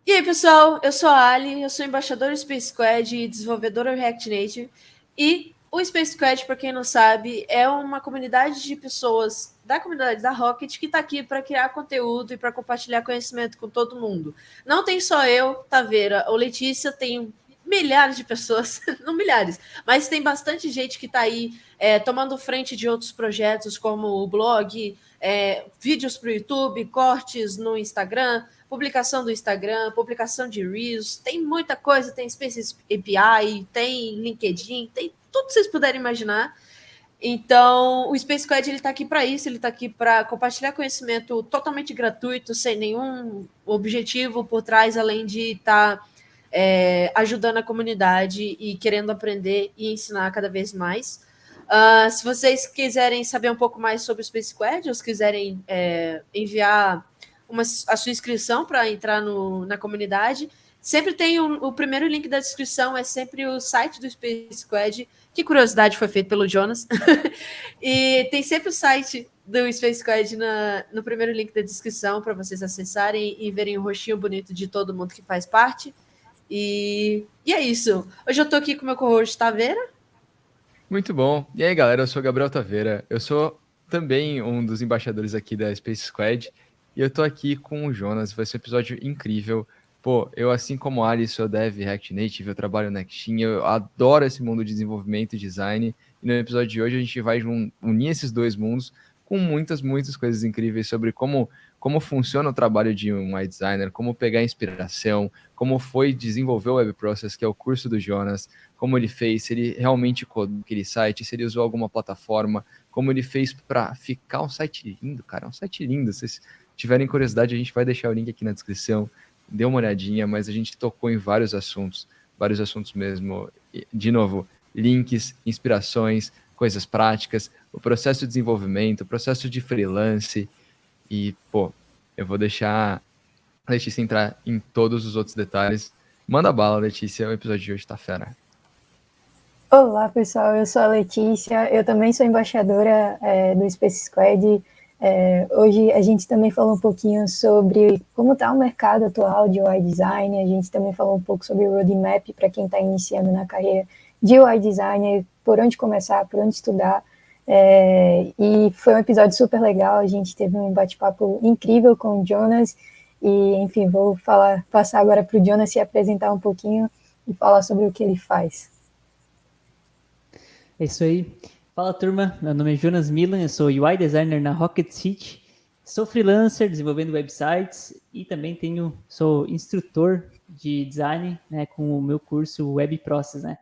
E aí, pessoal, eu sou a Ali, eu sou embaixadora do Space Squad e desenvolvedora do React Native. E o Space Squad, para quem não sabe, é uma comunidade de pessoas da comunidade da Rocket que está aqui para criar conteúdo e para compartilhar conhecimento com todo mundo. Não tem só eu, Taveira ou Letícia, tem milhares de pessoas, não milhares, mas tem bastante gente que está aí tomando frente de outros projetos, como o blog, vídeos para o YouTube, cortes no Instagram, publicação do Instagram, publicação de Reels, tem muita coisa, tem Spaces API, tem LinkedIn, tem tudo que vocês puderem imaginar. Então, o Space Squad ele está aqui para isso, ele está aqui para compartilhar conhecimento totalmente gratuito, sem nenhum objetivo por trás, além de estar ajudando a comunidade e querendo aprender e ensinar cada vez mais. Se vocês quiserem saber um pouco mais sobre o Space Squad, ou se quiserem enviar a sua inscrição para entrar na comunidade, sempre tem o primeiro link da descrição, é sempre o site do Space Squad, que curiosidade foi feito pelo Jonas. E tem sempre o site do Space Squad no primeiro link da descrição para vocês acessarem e verem o rostinho bonito de todo mundo que faz parte. E é isso. Hoje eu tô aqui com o meu co-host Taveira. Muito bom. E aí, galera, eu sou o Gabriel Taveira. Eu sou também um dos embaixadores aqui da Space Squad. E eu tô aqui com o Jonas. Vai ser um episódio incrível. Pô, eu, assim como a Ali, sou dev React Native, eu trabalho no Nextinha, eu adoro esse mundo de desenvolvimento e design. E no episódio de hoje a gente vai unir esses dois mundos com muitas coisas incríveis sobre como funciona o trabalho de um UI designer, como pegar inspiração, como foi desenvolver o Web Process, que é o curso do Jonas, como ele fez, se ele realmente codou aquele site, se ele usou alguma plataforma, como ele fez para ficar um site lindo, cara, um site lindo. Se vocês tiverem curiosidade, a gente vai deixar o link aqui na descrição, dê uma olhadinha, mas a gente tocou em vários assuntos mesmo. De novo, links, inspirações, coisas práticas, o processo de desenvolvimento, o processo de freelance e, pô, eu vou deixar a Letícia entrar em todos os outros detalhes. Manda bala, Letícia, o episódio de hoje tá fera. Olá, pessoal, eu sou a Letícia, eu também sou embaixadora do Space Squad. Hoje a gente também falou um pouquinho sobre como está o mercado atual de UI Design, a gente também falou um pouco sobre o roadmap para quem está iniciando na carreira de UI Designer, por onde começar, por onde estudar. E foi um episódio super legal, a gente teve um bate-papo incrível com o Jonas, e enfim, vou passar agora para o Jonas se apresentar um pouquinho e falar sobre o que ele faz. É isso aí. Fala, turma. Meu nome é Jonas Milan, eu sou UI Designer na Rocket City. Sou freelancer, desenvolvendo websites e também sou instrutor de design, né, com o meu curso Web Process, né.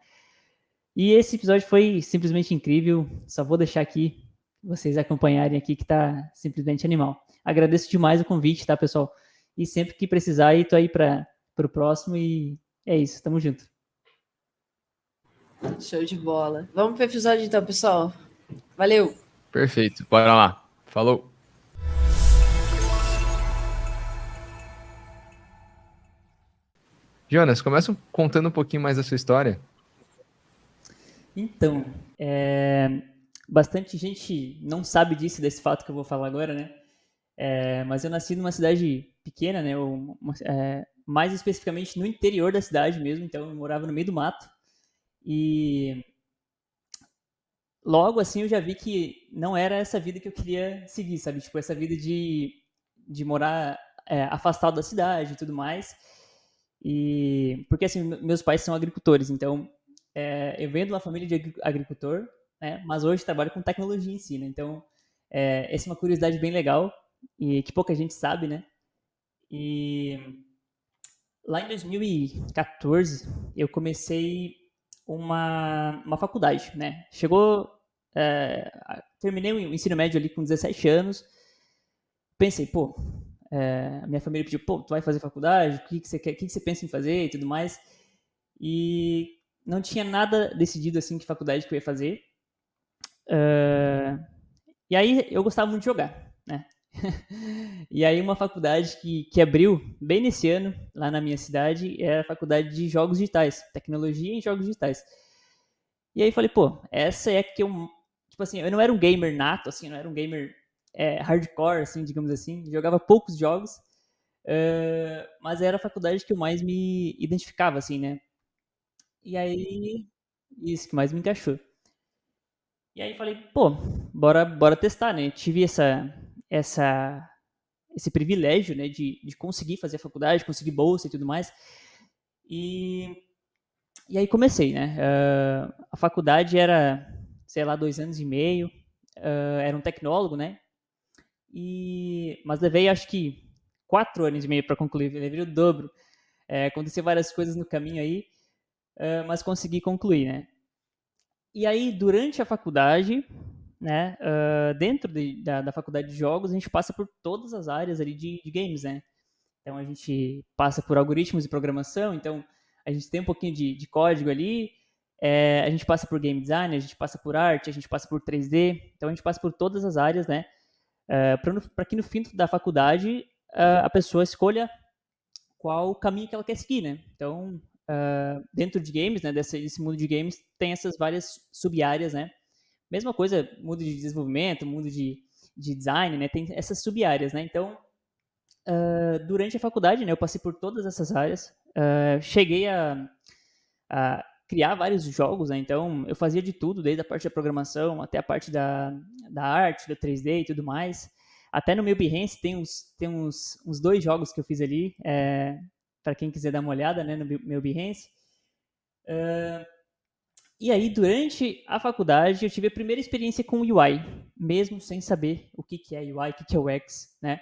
E esse episódio foi simplesmente incrível. Só vou deixar aqui vocês acompanharem aqui, que tá simplesmente animal. Agradeço demais o convite, tá, pessoal? E sempre que precisar, eu tô aí para o próximo e é isso, tamo junto. Show de bola. Vamos pro episódio então, pessoal. Valeu! Perfeito, bora lá. Falou! Jonas, começa contando um pouquinho mais da sua história. Então, bastante gente não sabe desse fato que eu vou falar agora, né? Mas eu nasci numa cidade pequena, né? Mais especificamente no interior da cidade mesmo, então eu morava no meio do mato. E logo assim eu já vi que não era essa vida que eu queria seguir, sabe? Tipo, essa vida de morar afastado da cidade e tudo mais. E porque assim, meus pais são agricultores, então eu venho de uma família de agricultor, né? Mas hoje trabalho com tecnologia em si, né? Então essa é uma curiosidade bem legal e que pouca gente sabe, né? E lá em 2014 eu comecei uma faculdade, né? Terminei o ensino médio ali com 17 anos. Pensei, pô, minha família pediu, pô, tu vai fazer faculdade? O que você quer? O que você pensa em fazer e tudo mais? E não tinha nada decidido assim que faculdade que eu ia fazer. E aí eu gostava muito de jogar, né? E aí uma faculdade que abriu bem nesse ano, lá na minha cidade, era a faculdade de jogos digitais, tecnologia em jogos digitais. E aí falei, pô, essa é que eu, tipo assim, eu não era um gamer nato, assim, não era um gamer hardcore, assim, digamos assim, jogava poucos jogos, Mas era a faculdade que eu mais me identificava, assim, né? E aí, isso que mais me encaixou. E aí falei, pô, bora testar, né? Tive essa, esse privilégio, né, de conseguir fazer a faculdade, conseguir bolsa e tudo mais. E, e aí comecei, né? A faculdade era, sei lá, 2 anos e meio. Era um tecnólogo, né? Mas levei, acho que, 4 anos e meio para concluir. Levei o dobro. Aconteceu várias coisas no caminho aí, mas consegui concluir, né? E aí, durante a faculdade, né, dentro da faculdade de jogos, a gente passa por todas as áreas ali de games, né? Então, a gente passa por algoritmos de programação, então a gente tem um pouquinho de código ali, a gente passa por game design, a gente passa por arte, a gente passa por 3D, então a gente passa por todas as áreas, né? Para que no fim da faculdade a pessoa escolha qual caminho que ela quer seguir, né? Então, dentro de games, né, desse mundo de games, tem essas várias sub-áreas, né? Mesma coisa, mundo de desenvolvimento, mundo de design, né? Tem essas sub-áreas, né? Então, durante a faculdade, né, eu passei por todas essas áreas, cheguei a criar vários jogos, né? Então, eu fazia de tudo, desde a parte da programação até a parte da arte, da 3D e tudo mais. Até no meu Behance tem uns 2 jogos que eu fiz ali, para quem quiser dar uma olhada, né, no meu Behance. E aí, durante a faculdade, eu tive a primeira experiência com UI, mesmo sem saber o que é UI, o que é UX, né?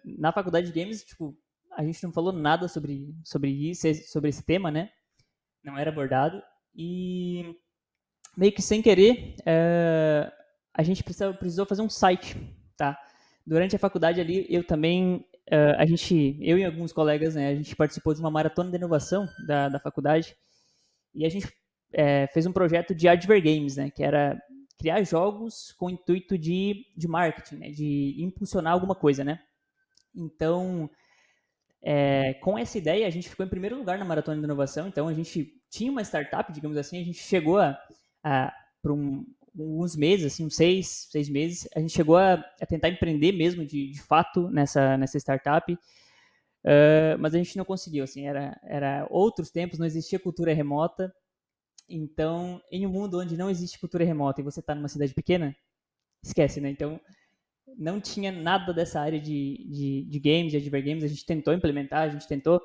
Na faculdade de games, tipo, a gente não falou nada sobre isso, sobre esse tema, né? Não era abordado. E meio que sem querer, a gente precisou fazer um site, tá? Durante a faculdade ali, eu também, eu e alguns colegas, né, a gente participou de uma maratona de inovação da faculdade e a gente fez um projeto de Adver Games, né, que era criar jogos com o intuito de marketing, né, de impulsionar alguma coisa, né? Então, com essa ideia, a gente ficou em primeiro lugar na Maratona de Inovação. Então, a gente tinha uma startup, digamos assim, a gente chegou por uns meses, assim, uns 6 meses, a gente chegou a tentar empreender mesmo, de fato, nessa startup, mas a gente não conseguiu, assim, era outros tempos, não existia cultura remota. Então, em um mundo onde não existe cultura remota e você está numa cidade pequena, esquece, né? Então, não tinha nada dessa área de games, de adver games. A gente tentou implementar, a gente tentou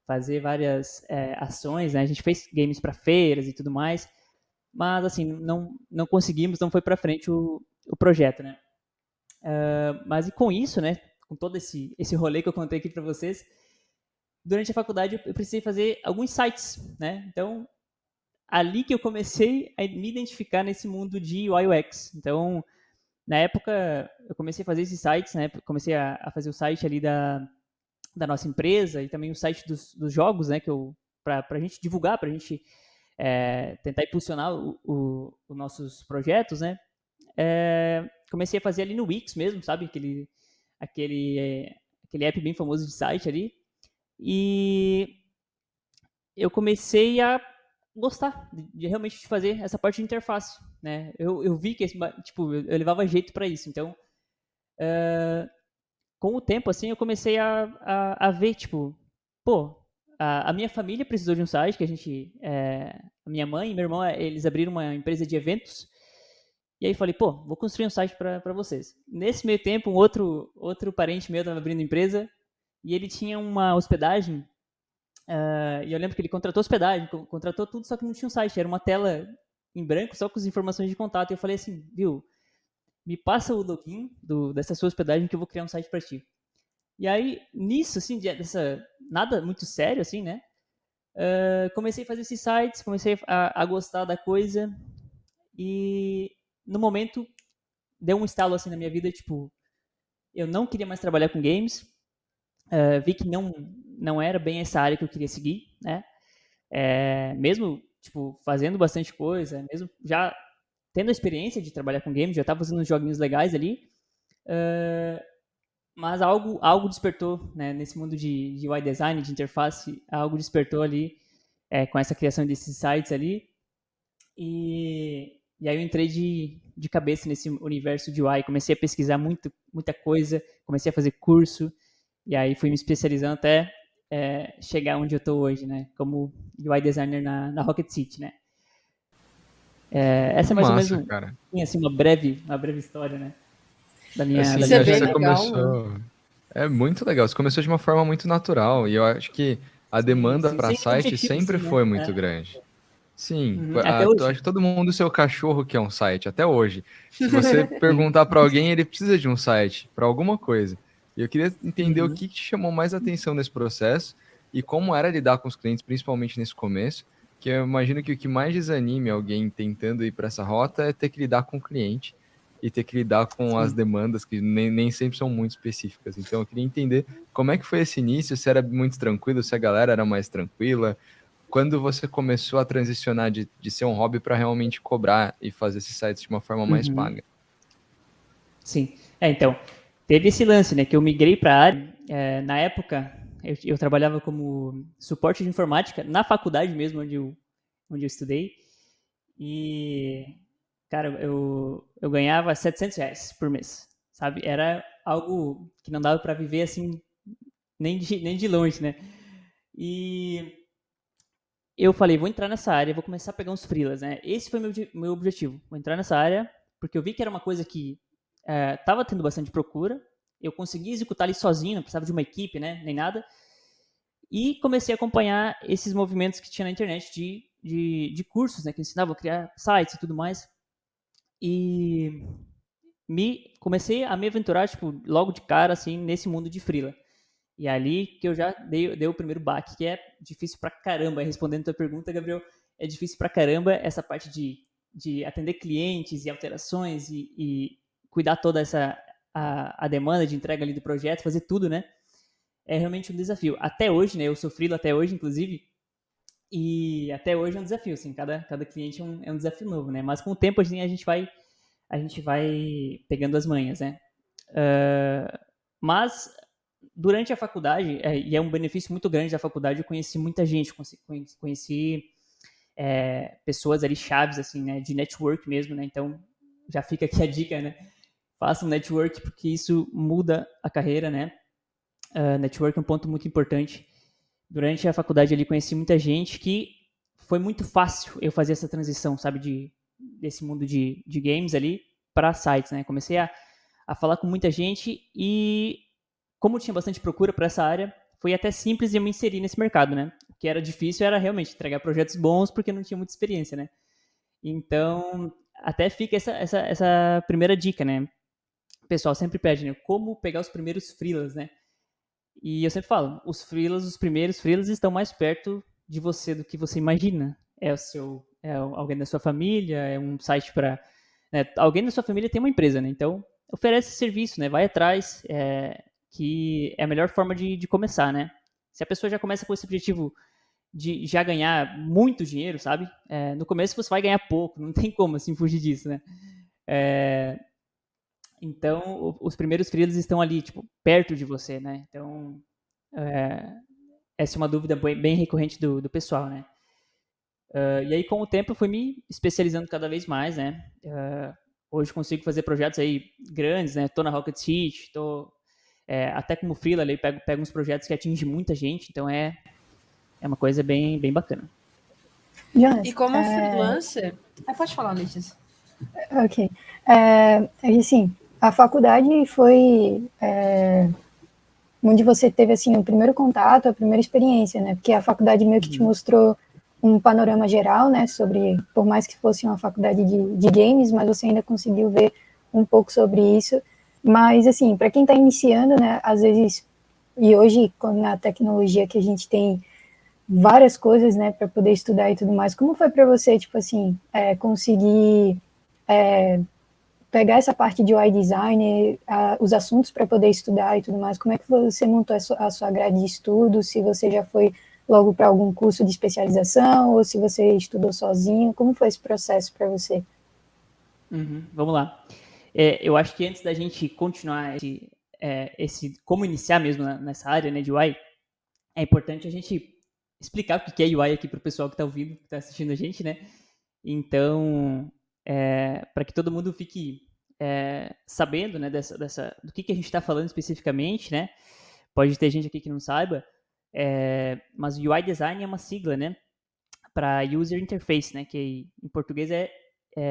fazer várias ações, né? A gente fez games para feiras e tudo mais, mas assim, não conseguimos, não foi para frente o projeto, né? Mas e com isso, né? Com todo esse rolê que eu contei aqui para vocês, durante a faculdade eu precisei fazer alguns sites, né? Então, ali que eu comecei a me identificar nesse mundo de UI UX. Então, na época, eu comecei a fazer esses sites, né? Comecei a fazer o site ali da nossa empresa e também o site dos jogos, né? Para a gente divulgar, para a gente tentar impulsionar os nossos projetos, né? Comecei a fazer ali no Wix mesmo, sabe? Aquele app bem famoso de site ali. E eu comecei a gostar de realmente fazer essa parte de interface, né? Eu vi que tipo, eu levava jeito para isso. Então, com o tempo, assim, eu comecei a ver, tipo, pô, a minha família precisou de um site que a minha mãe e meu irmão, eles abriram uma empresa de eventos. E aí falei, pô, vou construir um site para vocês. Nesse meio tempo, um outro parente meu estava abrindo empresa e ele tinha uma hospedagem. E eu lembro que ele contratou hospedagem, contratou tudo, só que não tinha um site. Era uma tela em branco, só com as informações de contato. E eu falei assim, viu, me passa o login dessa sua hospedagem que eu vou criar um site para ti. E aí, nisso, assim, nada muito sério, assim, né? Comecei a fazer esses sites, comecei a gostar da coisa. E no momento, deu um estalo, assim, na minha vida, tipo, eu não queria mais trabalhar com games. Vi que não era bem essa área que eu queria seguir, né? Mesmo, tipo, fazendo bastante coisa, mesmo já tendo a experiência de trabalhar com games, já estava fazendo uns joguinhos legais ali, mas algo despertou, né, nesse mundo de UI design, de interface, algo despertou ali com essa criação desses sites ali, e aí eu entrei de cabeça nesse universo de UI, comecei a pesquisar muita coisa, comecei a fazer curso, E aí fui me especializando até chegar onde eu estou hoje, né? Como UI designer na Rocket City, né? Essa Que é mais ou menos massa, cara. assim, uma breve história, né? Da minha, Assim, da Isso minha é acho que bem você jornada. legal, mano. começou. É muito legal. Você começou de uma forma muito natural. E eu acho que a Sim, demanda sim. para Sem nenhum site objetivo, sempre assim, foi né? muito grande. Sim, Uhum. Até eu hoje. acho que todo mundo, seu cachorro quer um site, até hoje. Se você Sim. perguntar para alguém, ele precisa de um site, para alguma coisa. E eu queria entender o Uhum. que te chamou mais atenção nesse processo e como era lidar com os clientes, principalmente nesse começo, que eu imagino que o que mais desanime alguém tentando ir para essa rota é ter que lidar com o cliente e ter que lidar com as Sim. demandas que nem sempre são muito específicas. Então eu queria entender como é que foi esse início, se era muito tranquilo, se a galera era mais tranquila, quando você começou a transicionar de ser um hobby para realmente cobrar e fazer esses sites de uma forma mais Uhum. paga? Sim. Então, teve esse lance, né? Que eu migrei para a área. Na época, eu trabalhava como suporte de informática na faculdade mesmo, onde eu estudei. E, cara, eu ganhava R$ 700 por mês, sabe? Era algo que não dava para viver assim, nem de longe, né? E eu falei, vou entrar nessa área, vou começar a pegar uns freelas, né? Esse foi meu objetivo. Vou entrar nessa área, porque eu vi que era uma coisa que estava tendo bastante procura. Eu consegui executar ali sozinho, não precisava de uma equipe, né? Nem nada. E comecei a acompanhar esses movimentos que tinha na internet de cursos, né? Que ensinavam a criar sites e tudo mais. E comecei a me aventurar, tipo, logo de cara, assim, nesse mundo de freela. E ali que eu já dei o primeiro baque, que é difícil pra caramba. Respondendo a tua pergunta, Gabriel, é difícil pra caramba essa parte de atender clientes e alterações e cuidar toda a demanda de entrega ali do projeto, fazer tudo, né? É realmente um desafio. Até hoje, né? Eu sou freela até hoje, inclusive, e até hoje é um desafio, assim, cada cliente é um desafio novo, né? Mas com o tempo, assim, a gente vai pegando as manhas, né? Mas durante a faculdade, e é um benefício muito grande da faculdade, eu conheci muita gente, conheci pessoas ali chaves, assim, né, de network mesmo, né, então já fica aqui a dica, né, faça um network, porque isso muda a carreira, né, network é um ponto muito importante. Durante a faculdade ali conheci muita gente que foi muito fácil eu fazer essa transição, sabe, desse mundo de games ali para sites, né, comecei a falar com muita gente e como tinha bastante procura para essa área, foi até simples eu me inserir nesse mercado, né? O que era difícil era realmente entregar projetos bons porque não tinha muita experiência, né? Então, até fica essa primeira dica, né? O pessoal sempre pede, né? Como pegar os primeiros freelas, né? E eu sempre falo, os primeiros freelas estão mais perto de você do que você imagina. Alguém da sua família, é um site para, né? Alguém da sua família tem uma empresa, né? Então, oferece serviço, né? Vai atrás, que é a melhor forma de começar, né? Se a pessoa já começa com esse objetivo de já ganhar muito dinheiro, sabe? No começo você vai ganhar pouco, não tem como assim fugir disso, né? Então, os primeiros freelas estão ali, tipo, perto de você, né? Então, essa é uma dúvida bem recorrente do pessoal, né? E aí, com o tempo, eu fui me especializando cada vez mais, né? Hoje consigo fazer projetos aí grandes, né? Tô na Rocket City, tô até como freela ali, pego uns projetos que atingem muita gente, então é uma coisa bem bacana. Jonas, E como freelancer. Pode falar, Letícia. ok. Assim, a faculdade foi onde você teve assim o primeiro contato, a primeira experiência, né? Porque a faculdade meio que te mostrou um panorama geral, né? Sobre, por mais que fosse uma faculdade de games, mas você ainda conseguiu ver um pouco sobre isso. Mas assim, para quem está iniciando, né? Às vezes, e hoje na tecnologia que a gente tem várias coisas, né, para poder estudar e tudo mais. Como foi para você, tipo assim, conseguir pegar essa parte de UI design, os assuntos para poder estudar e tudo mais? Como é que você montou a sua grade de estudo? Se você já foi logo para algum curso de especialização ou se você estudou sozinho? Como foi esse processo para você? Vamos lá. Eu acho que antes da gente continuar como iniciar mesmo nessa área, né, de UI, é importante a gente explicar o que é UI aqui para o pessoal que está ouvindo, que está assistindo a gente, né? Então, para que todo mundo fique sabendo, né, do que a gente está falando especificamente, né? pode ter gente aqui que não saiba, mas o UI Design é uma sigla, né, para User Interface, né, que em português é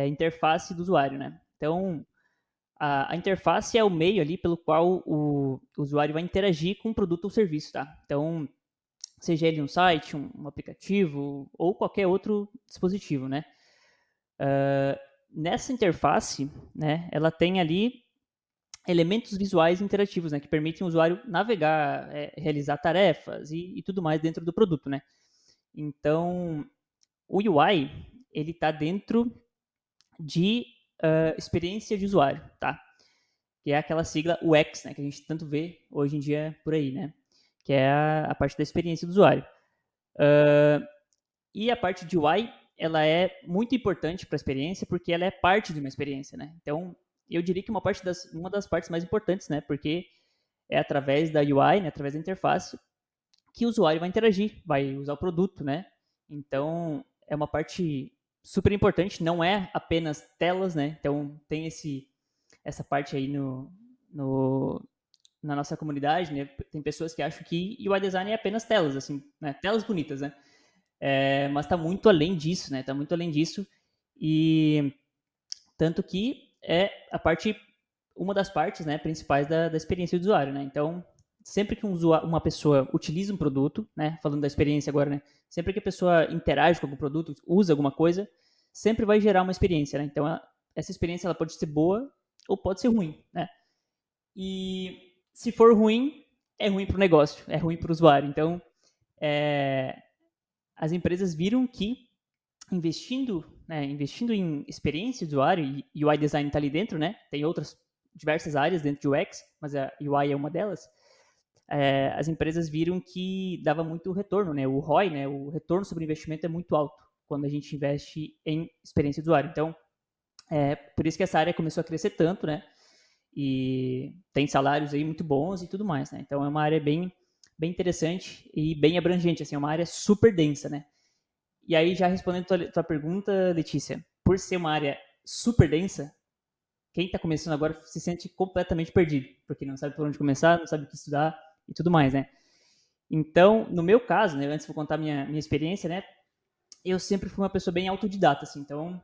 interface do usuário, né. Então, a interface é o meio ali pelo qual o usuário vai interagir com o produto ou serviço, tá? Então, seja ele um site, um aplicativo ou qualquer outro dispositivo, né? Nessa interface, né, ela tem ali elementos visuais interativos, né, que permitem o usuário navegar, realizar tarefas e tudo mais dentro do produto, né? Então, o UI, ele está dentro de experiência de usuário, tá? Que é aquela sigla UX, né, que a gente tanto vê hoje em dia por aí, né? Que é a parte da experiência do usuário. E a parte de UI, ela é muito importante para a experiência porque ela é parte de uma experiência, né? Então, eu diria que uma das partes mais importantes, né? Porque é através da UI, né, através da interface, que o usuário vai interagir, vai usar o produto, né? Então, é uma parte super importante, não é apenas telas, né? Então, tem essa parte aí na nossa comunidade, né? Tem pessoas que acham que UI design é apenas telas, assim, né? Telas bonitas, né? Mas está muito além disso, né? Está muito além disso e tanto que é uma das partes, né, principais da experiência do usuário, né? Então, sempre que uma pessoa utiliza um produto, né? Falando da experiência agora, né? Sempre que a pessoa interage com algum produto, usa alguma coisa, sempre vai gerar uma experiência, né? Então, essa experiência ela pode ser boa ou pode ser ruim, né? E se for ruim, é ruim para o negócio, é ruim para o usuário. Então, as empresas viram que investindo em experiência do usuário, e UI design está ali dentro, né? Tem outras diversas áreas dentro de UX, mas a UI é uma delas. As empresas viram que dava muito retorno, né? O ROI, né? O retorno sobre investimento é muito alto quando a gente investe em experiência do usuário. Então, por isso que essa área começou a crescer tanto, né? E tem salários aí muito bons e tudo mais, né? Então é uma área bem interessante e bem abrangente, assim, é uma área super densa, né? E aí, já respondendo tua pergunta, Letícia, por ser uma área super densa, quem está começando agora se sente completamente perdido, porque não sabe por onde começar, não sabe o que estudar e tudo mais, né? Então, no meu caso, né, antes vou contar minha experiência, né? Eu sempre fui uma pessoa bem autodidata, assim, então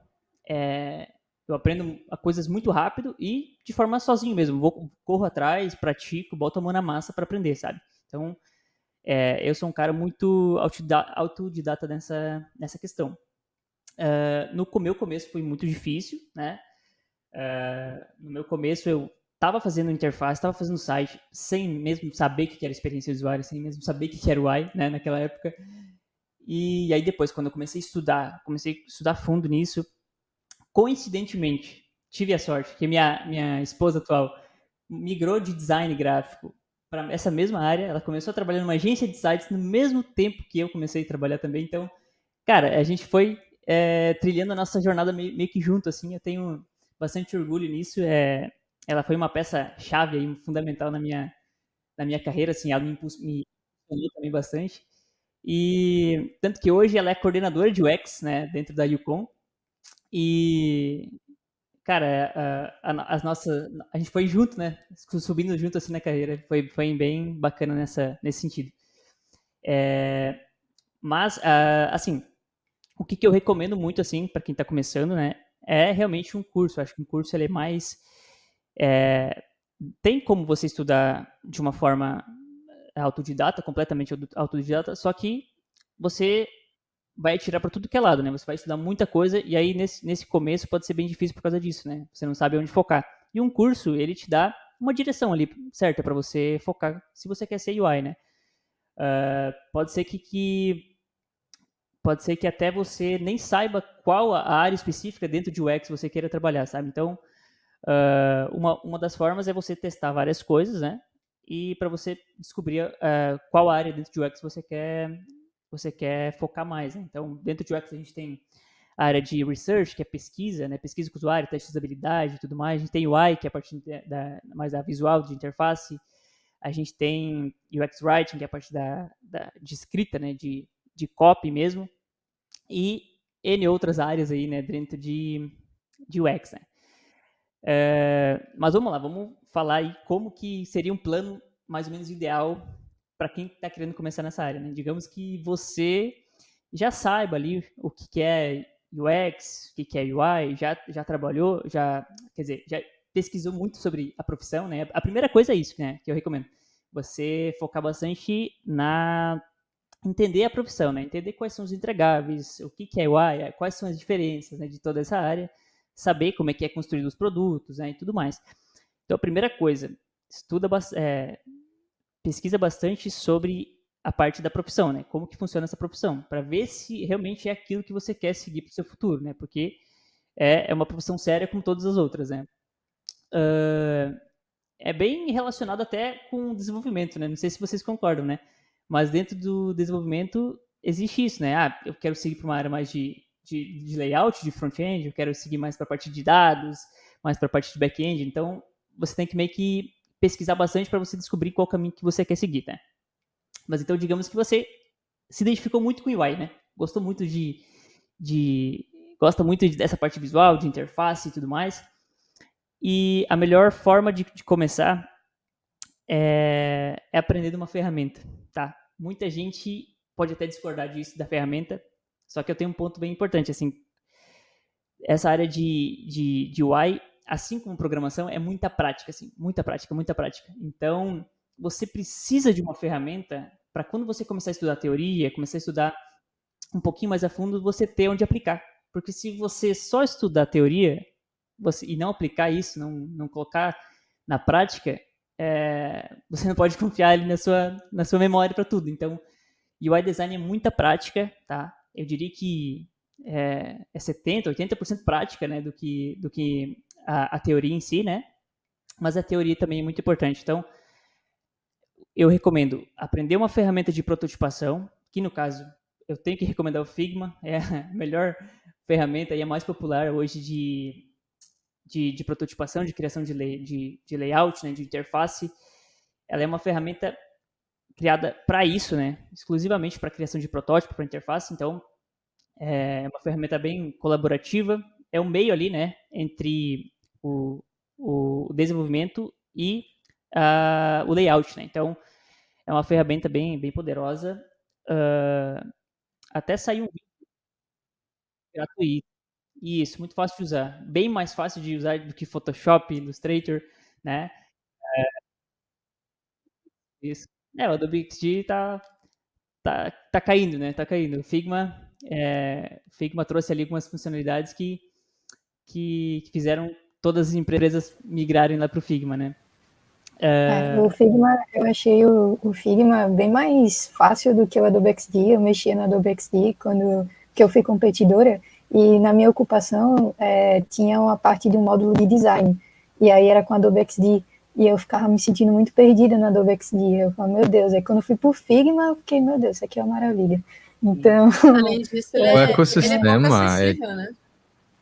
eu aprendo coisas muito rápido e de forma sozinho mesmo. Corro atrás, pratico, boto a mão na massa para aprender, sabe? Então, eu sou um cara muito autodidata nessa questão. No meu começo foi muito difícil, né? No meu começo eu estava fazendo interface, estava fazendo site, sem mesmo saber o que era experiência de usuário, sem mesmo saber o que era UI, né, naquela época. E aí depois, quando eu comecei a estudar fundo nisso, coincidentemente, tive a sorte que minha esposa atual migrou de design gráfico para essa mesma área. Ela começou a trabalhar numa agência de sites no mesmo tempo que eu comecei a trabalhar também. Então, cara, a gente foi trilhando a nossa jornada meio que junto, assim. Eu tenho bastante orgulho nisso. Ela foi uma peça-chave aí, fundamental na minha carreira, assim. Ela me impulsionou também bastante. E tanto que hoje ela é coordenadora de UX, né, dentro da Yukon. E, cara, a gente foi junto, né? Subindo junto assim na carreira. Foi bem bacana nesse sentido. Mas, assim, o que eu recomendo muito, assim, para quem está começando, né? É realmente um curso. Acho que um curso ele é mais. Tem como você estudar de uma forma autodidata, completamente autodidata, só que você vai atirar para tudo que é lado, né? Você vai estudar muita coisa e aí nesse começo pode ser bem difícil por causa disso, né? Você não sabe onde focar. E um curso, ele te dá uma direção ali certa para você focar se você quer ser UI, né? Pode ser que até você nem saiba qual a área específica dentro de UX você queira trabalhar, sabe? Então, uma das formas é você testar várias coisas, né? E para você descobrir qual área dentro de UX você quer focar mais, né? Então, dentro de UX a gente tem a área de research, que é pesquisa, né? Pesquisa com o usuário, teste de usabilidade e tudo mais. A gente tem UI, que é a parte mais da visual, de interface. A gente tem UX Writing, que é a parte de escrita, né? De copy mesmo. E N outras áreas aí, né? Dentro de UX, né? Mas vamos lá, vamos falar aí como que seria um plano mais ou menos ideal para quem está querendo começar nessa área, né? Digamos que você já saiba ali o que é UX, o que é UI, já trabalhou, quer dizer, já pesquisou muito sobre a profissão, né? A primeira coisa é isso, né, que eu recomendo. Você focar bastante na entender a profissão, né? Entender quais são os entregáveis, o que é UI, quais são as diferenças, né, de toda essa área, saber como é que é construído os produtos, né, e tudo mais. Então, a primeira coisa, pesquisa bastante sobre a parte da profissão, né? Como que funciona essa profissão, para ver se realmente é aquilo que você quer seguir para o seu futuro, né? Porque é uma profissão séria como todas as outras, né? É bem relacionado até com o desenvolvimento, né? Não sei se vocês concordam, né? Mas dentro do desenvolvimento existe isso, né? Ah, eu quero seguir para uma área mais de layout, de front-end, eu quero seguir mais para a parte de dados, mais para a parte de back-end. Então, você tem que meio que pesquisar bastante para você descobrir qual caminho que você quer seguir, né? Mas então, digamos que você se identificou muito com o UI, né? Gosta muito dessa parte visual, de interface e tudo mais. E a melhor forma de começar é aprender uma ferramenta, tá? Muita gente pode até discordar disso, da ferramenta, só que eu tenho um ponto bem importante, assim, essa área de UI, assim como programação, é muita prática, assim, muita prática, muita prática. Então, você precisa de uma ferramenta para quando você começar a estudar teoria, começar a estudar um pouquinho mais a fundo, você ter onde aplicar. Porque se você só estudar teoria e não aplicar isso, não colocar na prática, você não pode confiar ali na sua memória para tudo. Então, UI design é muita prática, tá? Eu diria que é 70%, 80% prática, né, do que a teoria em si, né? Mas a teoria também é muito importante. Então, eu recomendo aprender uma ferramenta de prototipação, que no caso eu tenho que recomendar o Figma, é a melhor ferramenta e a mais popular hoje de prototipação, de criação de layout, né, de interface. Ela é uma ferramenta criada para isso, né, exclusivamente para criação de protótipo, para interface. Então, é uma ferramenta bem colaborativa. É um meio ali, né, entre o desenvolvimento e o layout, né. Então, é uma ferramenta bem poderosa. Até saiu um vídeo gratuito. Isso, muito fácil de usar. Bem mais fácil de usar do que Photoshop, Illustrator, né? Isso. O Adobe XD tá caindo, né? Tá caindo. O Figma trouxe ali algumas funcionalidades que fizeram todas as empresas migrarem lá para o Figma, né? O Figma, eu achei o Figma bem mais fácil do que o Adobe XD. Eu mexia no Adobe XD que eu fui competidora, e na minha ocupação tinha uma parte de um módulo de design, e aí era com Adobe XD, e eu ficava me sentindo muito perdida no Adobe XD. Eu falava, meu Deus, aí quando eu fui pro Figma, eu fiquei, meu Deus, isso aqui é uma maravilha. Então... Além disso, ele é pouco acessível, né?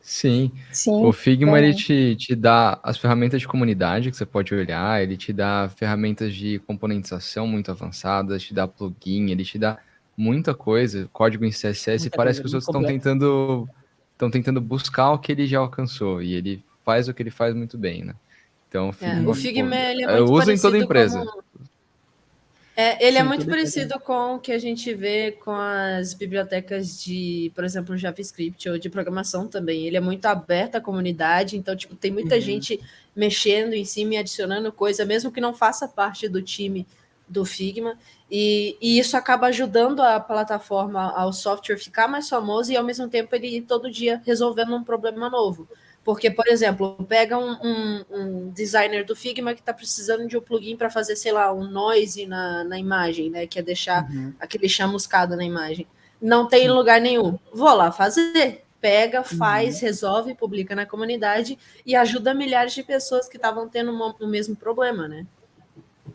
Sim. Sim, O Figma, ele te dá as ferramentas de comunidade que você pode olhar, ele te dá ferramentas de componentização muito avançadas, te dá plugin, ele te dá muita coisa, código em CSS, e parece que os outros estão tentando buscar o que ele já alcançou, e ele faz o que ele faz muito bem, né? Então, o Figma ele é muito usa em toda a parecido empresa. ele é muito parecido com o que a gente vê com as bibliotecas de, por exemplo, JavaScript ou de programação também. Ele é muito aberto à comunidade, então tipo, tem muita gente mexendo em cima e adicionando coisa, mesmo que não faça parte do time do Figma, e isso acaba ajudando a plataforma, ao software ficar mais famoso e ao mesmo tempo ele ir todo dia resolvendo um problema novo. Porque, por exemplo, pega um designer do Figma que está precisando de um plugin para fazer, sei lá, um noise na imagem, né? Que é deixar aquele chamuscado na imagem. Não tem lugar nenhum. Vou lá fazer. Pega, faz, resolve, publica na comunidade e ajuda milhares de pessoas que estavam tendo o mesmo problema, né?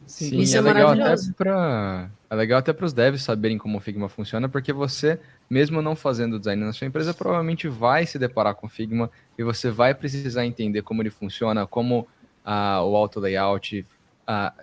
Sim, isso é legal maravilhoso. é legal até para os devs saberem como o Figma funciona, porque você, mesmo não fazendo design na sua empresa, provavelmente vai se deparar com o Figma e você vai precisar entender como ele funciona, como o auto layout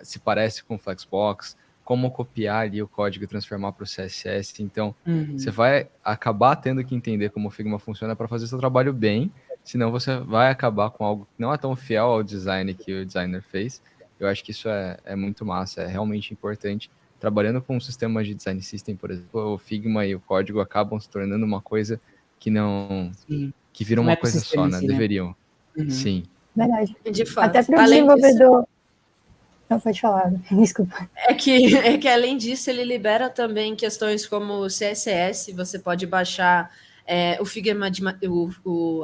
se parece com o Flexbox, como copiar ali o código e transformar para o CSS. Então, você vai acabar tendo que entender como o Figma funciona para fazer seu trabalho bem, senão você vai acabar com algo que não é tão fiel ao design que o designer fez. Eu acho que isso é muito massa, é realmente importante. Trabalhando com sistemas de design system, por exemplo, o Figma e o código acabam se tornando uma coisa que não, Sim. que vira Um uma coisa ecossistema só, em né? si, né? Deveriam. Uhum. Sim. Verdade. De Até fato. para o Além disso, desenvolvedor. Não, pode falar, desculpa. é que além disso, ele libera também questões como o CSS, você pode baixar o Figma,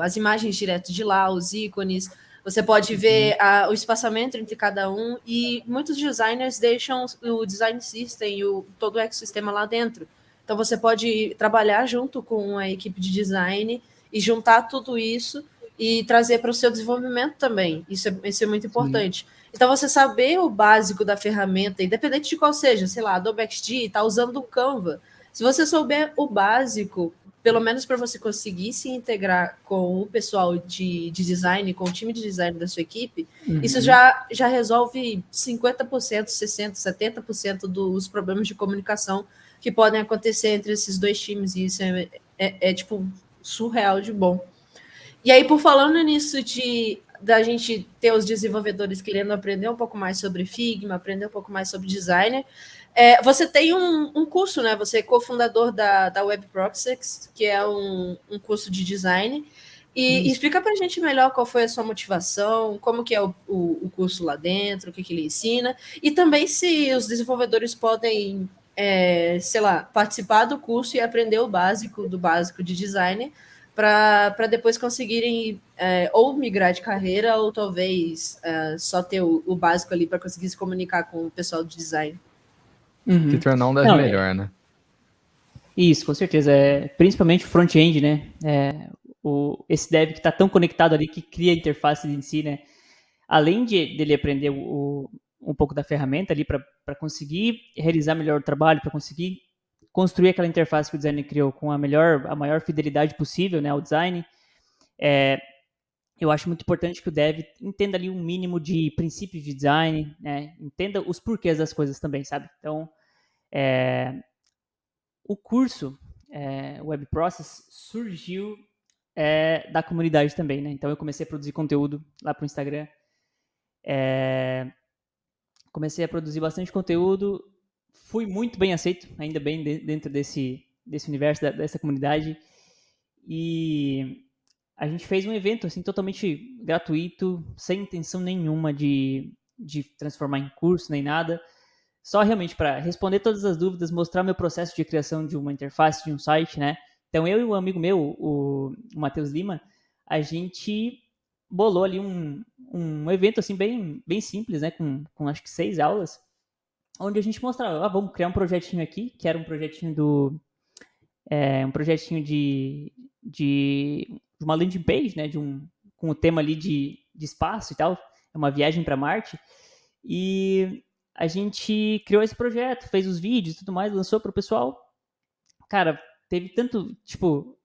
as imagens direto de lá, os ícones, você pode ver o espaçamento entre cada um, e muitos designers deixam o design system e todo o ecossistema lá dentro. Então você pode trabalhar junto com a equipe de design e juntar tudo isso e trazer para o seu desenvolvimento também. Isso é muito importante. Então, você saber o básico da ferramenta, independente de qual seja, sei lá, Adobe XD, está usando o Canva. Se você souber o básico, pelo menos para você conseguir se integrar com o pessoal de design, com o time de design da sua equipe, isso já resolve 50%, 60%, 70% dos problemas de comunicação que podem acontecer entre esses dois times. E isso tipo, surreal de bom. E aí, por falando nisso da gente ter os desenvolvedores querendo aprender um pouco mais sobre Figma, aprender um pouco mais sobre designer, você tem um curso, né? Você é cofundador da Web Proxix, que é um curso de design. E explica para a gente melhor qual foi a sua motivação, como que é o curso lá dentro, o que ele ensina, e também se os desenvolvedores podem, sei lá, participar do curso e aprender o básico do básico de design, para depois conseguirem ou migrar de carreira ou talvez só ter o básico ali para conseguir se comunicar com o pessoal de design. Se tornar um das Não, melhor, né? Isso, com certeza. Principalmente o front-end, né? Esse dev que está tão conectado ali, que cria a interface em si, né? Além dele aprender um pouco da ferramenta ali para conseguir realizar melhor o trabalho, para conseguir construir aquela interface que o designer criou com a maior fidelidade possível, né, ao design, eu acho muito importante que o dev entenda ali um mínimo de princípios de design, né? Entenda os porquês das coisas também, sabe? Então, o curso Web Process surgiu da comunidade também, né? Então eu comecei a produzir conteúdo lá para o Instagram. Comecei a produzir bastante conteúdo, fui muito bem aceito, ainda bem, dentro desse universo, dessa comunidade. E a gente fez um evento assim, totalmente gratuito, sem intenção nenhuma de transformar em curso nem nada. Só realmente para responder todas as dúvidas, mostrar meu processo de criação de uma interface, de um site, né? Então eu e um amigo meu, o Matheus Lima, a gente bolou ali um evento assim bem simples, né? Com acho que 6 aulas, onde a gente mostrava, vamos criar um projetinho aqui, que era um projetinho de uma landing page, né? Com o tema ali de espaço e tal, é uma viagem para Marte. E a gente criou esse projeto, fez os vídeos e tudo mais, lançou pro pessoal. Cara, teve tanto, tipo,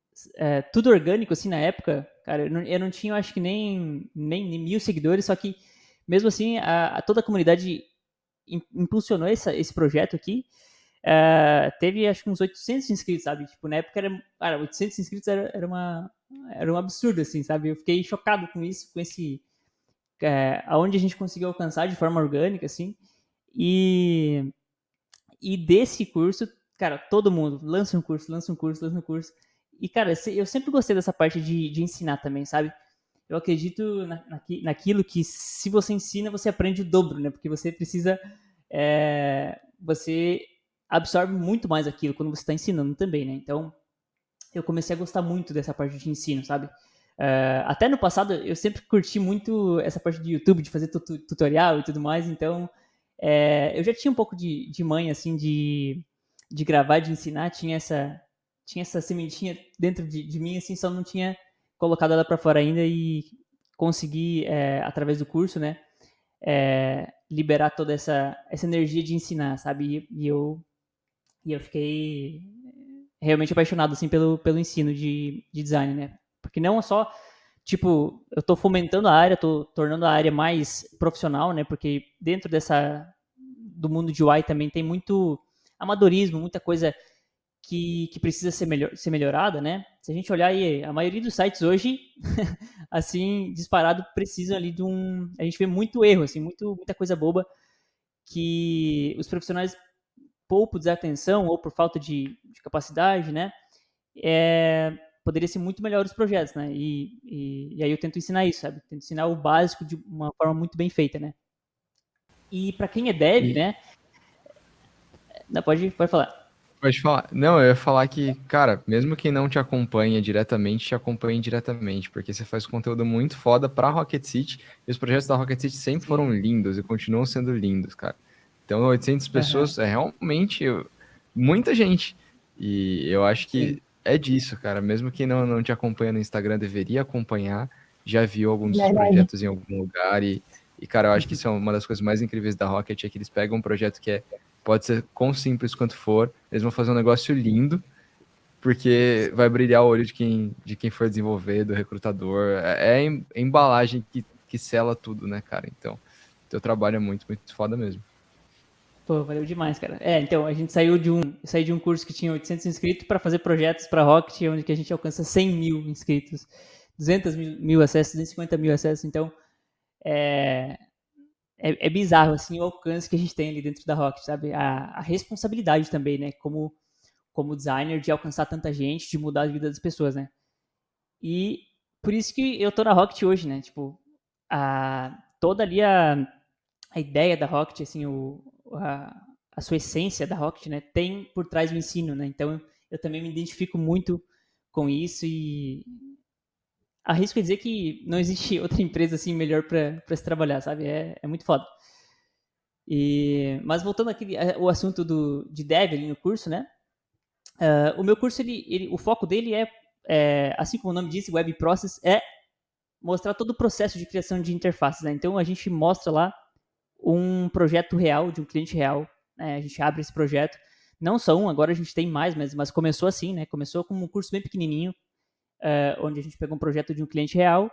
tudo orgânico, assim, na época. Cara, eu não tinha, acho que nem 1.000 seguidores, só que, mesmo assim, toda a comunidade impulsionou esse projeto aqui. Teve, acho que uns 800 inscritos, sabe? Tipo, na época, cara, 800 inscritos era um absurdo, assim, sabe? Eu fiquei chocado com isso, com esse... aonde a gente conseguiu alcançar de forma orgânica, assim. E desse curso, cara, todo mundo lança um curso. E, cara, eu sempre gostei dessa parte de ensinar também, sabe? Eu acredito naquilo que, se você ensina, você aprende o dobro, né? Porque você precisa... você absorve muito mais aquilo quando você está ensinando também, né? Então, eu comecei a gostar muito dessa parte de ensino, sabe? Até no passado, eu sempre curti muito essa parte de YouTube, de fazer tutorial e tudo mais, então eu já tinha um pouco de manha, assim, de gravar, de ensinar, tinha essa sementinha dentro de mim, assim, só não tinha colocado ela para fora ainda e consegui, através do curso, né, liberar toda essa energia de ensinar, sabe? E eu fiquei realmente apaixonado, assim, pelo ensino de design, né? Porque não só, tipo, eu tô fomentando a área, tô tornando a área mais profissional, né? Porque dentro do mundo de UI também tem muito amadorismo, muita coisa que precisa ser melhorada, né? Se a gente olhar aí, a maioria dos sites hoje, assim, disparado, precisam ali de um... A gente vê muito erro, assim, muita coisa boba que os profissionais ou por desatenção ou por falta de capacidade, né? Poderia ser muito melhor os projetos, né? E aí eu tento ensinar isso, sabe? Tento ensinar o básico de uma forma muito bem feita, né? E para quem é dev, né? Não, pode falar. Pode falar. Não, eu ia falar que, cara, mesmo quem não te acompanha diretamente, te acompanha indiretamente, porque você faz conteúdo muito foda pra Rocket City, e os projetos da Rocket City sempre foram lindos e continuam sendo lindos, cara. Então, 800 pessoas é realmente muita gente. E eu acho que é disso, cara. Mesmo quem não te acompanha no Instagram deveria acompanhar, já viu alguns dos projetos em algum lugar. E, cara, eu acho que isso é uma das coisas mais incríveis da Rocket, é que eles pegam um projeto que pode ser quão simples quanto for, eles vão fazer um negócio lindo, porque vai brilhar o olho de quem for desenvolver, do recrutador. É a embalagem que sela tudo, né, cara? Então, teu trabalho é muito, muito foda mesmo. Pô, valeu demais, cara. Então, a gente saí de um curso que tinha 800 inscritos para fazer projetos para Rocket, onde que a gente alcança 100 mil inscritos, 200 mil acessos, 250 mil acessos. Então, é bizarro, assim, o alcance que a gente tem ali dentro da Rocket, sabe? A responsabilidade também, né? Como designer, de alcançar tanta gente, de mudar a vida das pessoas, né? E por isso que eu tô na Rocket hoje, né? Tipo, toda ali a ideia da Rocket, assim, a sua essência da Rocket, né? Tem por trás o ensino, né? Então, eu também me identifico muito com isso e arrisco dizer que não existe outra empresa assim melhor para se trabalhar, sabe? É muito foda. Mas voltando aqui o assunto de dev ali no curso, né? O meu curso, o foco dele assim como o nome diz, Web Process, é mostrar todo o processo de criação de interfaces, né? Então, a gente mostra lá um projeto real, de um cliente real, né? A gente abre esse projeto, não só um, agora a gente tem mais, mas começou assim, né? Começou com um curso bem pequenininho, onde a gente pegou um projeto de um cliente real,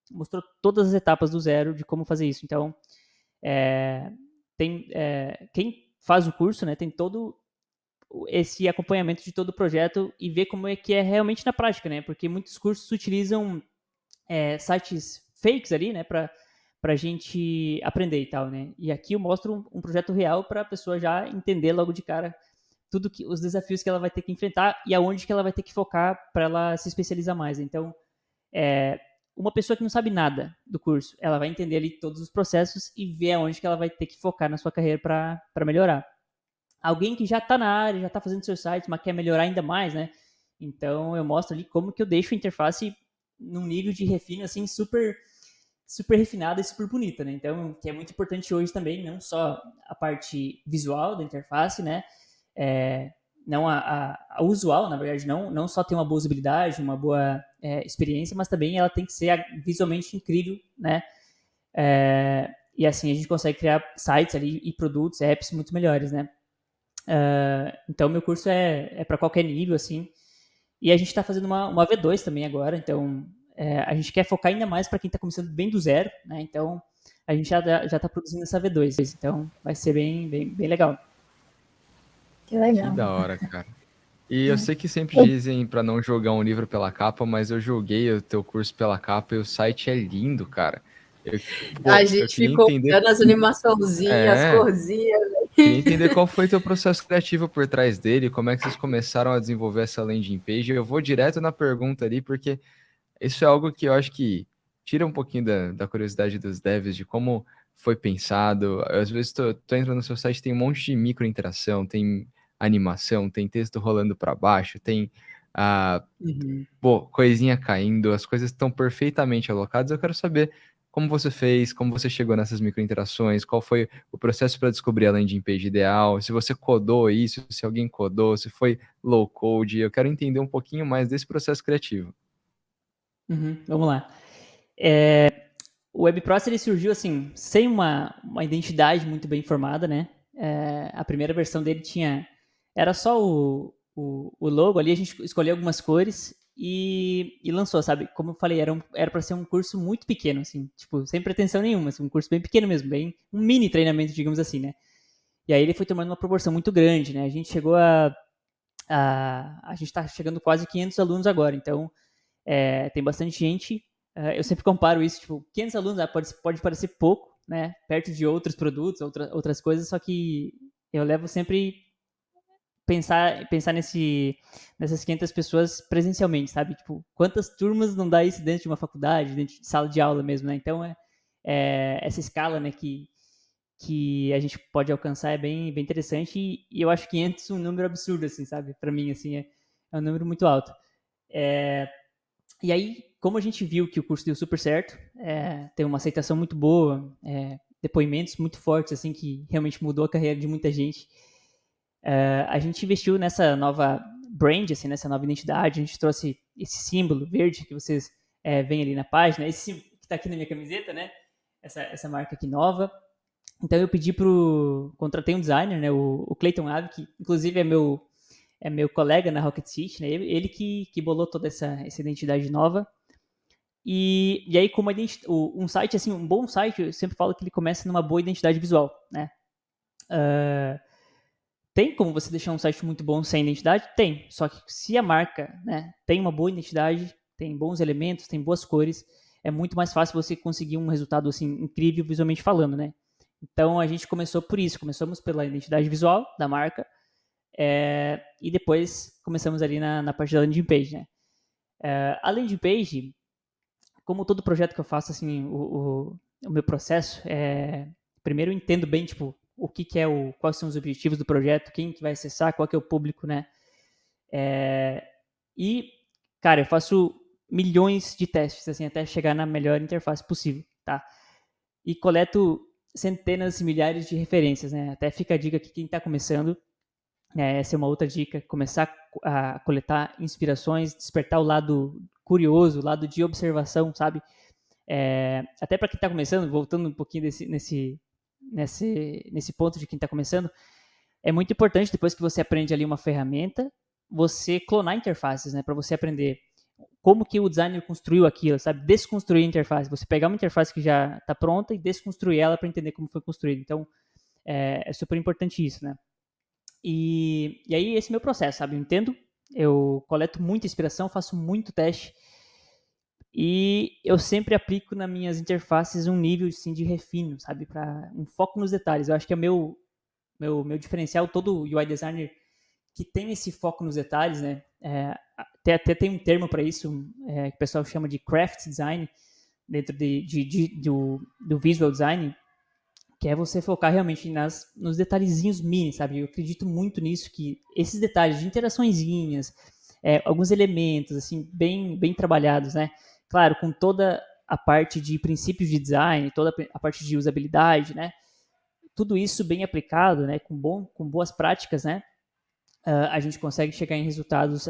mostrou todas as etapas do zero de como fazer isso. Então, quem faz o curso, né, tem todo esse acompanhamento de todo o projeto e ver como é que é realmente na prática, né? Porque muitos cursos utilizam sites fakes ali, né, para a gente aprender e tal, né? E aqui eu mostro um projeto real para a pessoa já entender logo de cara os desafios que ela vai ter que enfrentar e aonde que ela vai ter que focar para ela se especializar mais. Então, uma pessoa que não sabe nada do curso, ela vai entender ali todos os processos e ver aonde que ela vai ter que focar na sua carreira para melhorar. Alguém que já está na área, já está fazendo seu site, mas quer melhorar ainda mais, né? Então, eu mostro ali como que eu deixo a interface num nível de refino, assim, super, super refinada e super bonita, né? Então, que é muito importante hoje também, não só a parte visual da interface, né? Não a usual, na verdade, não só ter uma boa usabilidade, uma boa experiência, mas também ela tem que ser visualmente incrível, né? E assim a gente consegue criar sites ali e produtos, apps muito melhores, né? Então, meu curso é para qualquer nível, assim. E a gente está fazendo uma V2 também agora, então a gente quer focar ainda mais para quem está começando bem do zero, né? Então, a gente já está produzindo essa V2, então vai ser bem, bem, bem legal. Que legal. Que da hora, cara. E eu sei que sempre dizem para não jogar um livro pela capa, mas eu joguei o teu curso pela capa e o site é lindo, cara. A gente ficou vendo as animaçãozinhas, as corzinhas. Queria entender qual foi o teu processo criativo por trás dele, como é que vocês começaram a desenvolver essa landing page. Eu vou direto na pergunta ali, porque isso é algo que eu acho que tira um pouquinho da curiosidade dos devs, de como foi pensado. Às vezes tu entra no seu site, tem um monte de micro interação, tem animação, tem texto rolando para baixo, tem coisinha caindo, as coisas estão perfeitamente alocadas. Eu quero saber como você fez, como você chegou nessas microinterações, qual foi o processo para descobrir a landing page ideal, se você codou isso, se alguém codou, se foi low code. Eu quero entender um pouquinho mais desse processo criativo. Vamos lá. O WebProcess ele surgiu assim, sem uma identidade muito bem formada, né? A primeira versão dele era só o logo ali, a gente escolheu algumas cores e lançou, sabe? Como eu falei, era para ser um curso muito pequeno, assim, tipo, sem pretensão nenhuma, assim, um curso bem pequeno mesmo, bem um mini treinamento, digamos assim, né? E aí ele foi tomando uma proporção muito grande, né? A gente chegou a A gente está chegando quase 500 alunos agora, então tem bastante gente. Eu sempre comparo isso, tipo, 500 alunos pode parecer pouco, né, perto de outros produtos, outras coisas, só que eu levo sempre pensar nessas 500 pessoas presencialmente, sabe? Tipo, quantas turmas não dá isso dentro de uma faculdade, dentro de sala de aula mesmo, né? Então, essa escala, né, que a gente pode alcançar é bem, bem interessante e eu acho 500 um número absurdo, assim, sabe? Para mim, assim, é um número muito alto. E aí, como a gente viu que o curso deu super certo, tem uma aceitação muito boa, depoimentos muito fortes, assim, que realmente mudou a carreira de muita gente, a gente investiu nessa nova brand, assim, nessa nova identidade, a gente trouxe esse símbolo verde que vocês veem ali na página, esse símbolo que está aqui na minha camiseta, né? Essa marca aqui nova. Então eu contratei um designer, né? O Clayton Ave, que inclusive é meu colega na Rocket City, né? Ele que bolou toda essa identidade nova. E aí, como um site, assim, um bom site, eu sempre falo que ele começa numa boa identidade visual, né? Tem como você deixar um site muito bom sem identidade? Tem. Só que se a marca, né, tem uma boa identidade, tem bons elementos, tem boas cores, é muito mais fácil você conseguir um resultado assim incrível visualmente falando, né? Então a gente começou por isso. Começamos pela identidade visual da marca e depois começamos ali na parte da landing page, né? A landing page, como todo projeto que eu faço, assim, o meu processo primeiro eu entendo bem, tipo, o que é quais são os objetivos do projeto, quem que vai acessar, qual que é o público, né? E, cara, eu faço milhões de testes, assim, até chegar na melhor interface possível, tá? E coleto centenas e milhares de referências, né? Até fica a dica aqui, quem está começando, essa é uma outra dica, começar a coletar inspirações, despertar o lado curioso, o lado de observação, sabe? Até para quem está começando, voltando um pouquinho nesse ponto de quem está começando, é muito importante, depois que você aprende ali uma ferramenta, você clonar interfaces, né? Para você aprender como que o designer construiu aquilo, sabe? Desconstruir a interface. Você pegar uma interface que já está pronta e desconstruir ela para entender como foi construída. Então, é super importante isso, né? E aí, esse é o meu processo, sabe? Eu entendo, eu coleto muita inspiração, faço muito teste e eu sempre aplico nas minhas interfaces um nível assim, de refino, sabe? Para um foco nos detalhes. Eu acho que é meu diferencial, todo UI designer que tem esse foco nos detalhes, né? Até tem um termo para isso, que o pessoal chama de craft design, dentro do visual design, que é você focar realmente nos detalhezinhos mini, sabe? Eu acredito muito nisso, que esses detalhes de interaçõezinhas, alguns elementos, assim, bem, bem trabalhados, né? Claro, com toda a parte de princípios de design, toda a parte de usabilidade, né? Tudo isso bem aplicado, né? Com boas práticas, né? A gente consegue chegar em resultados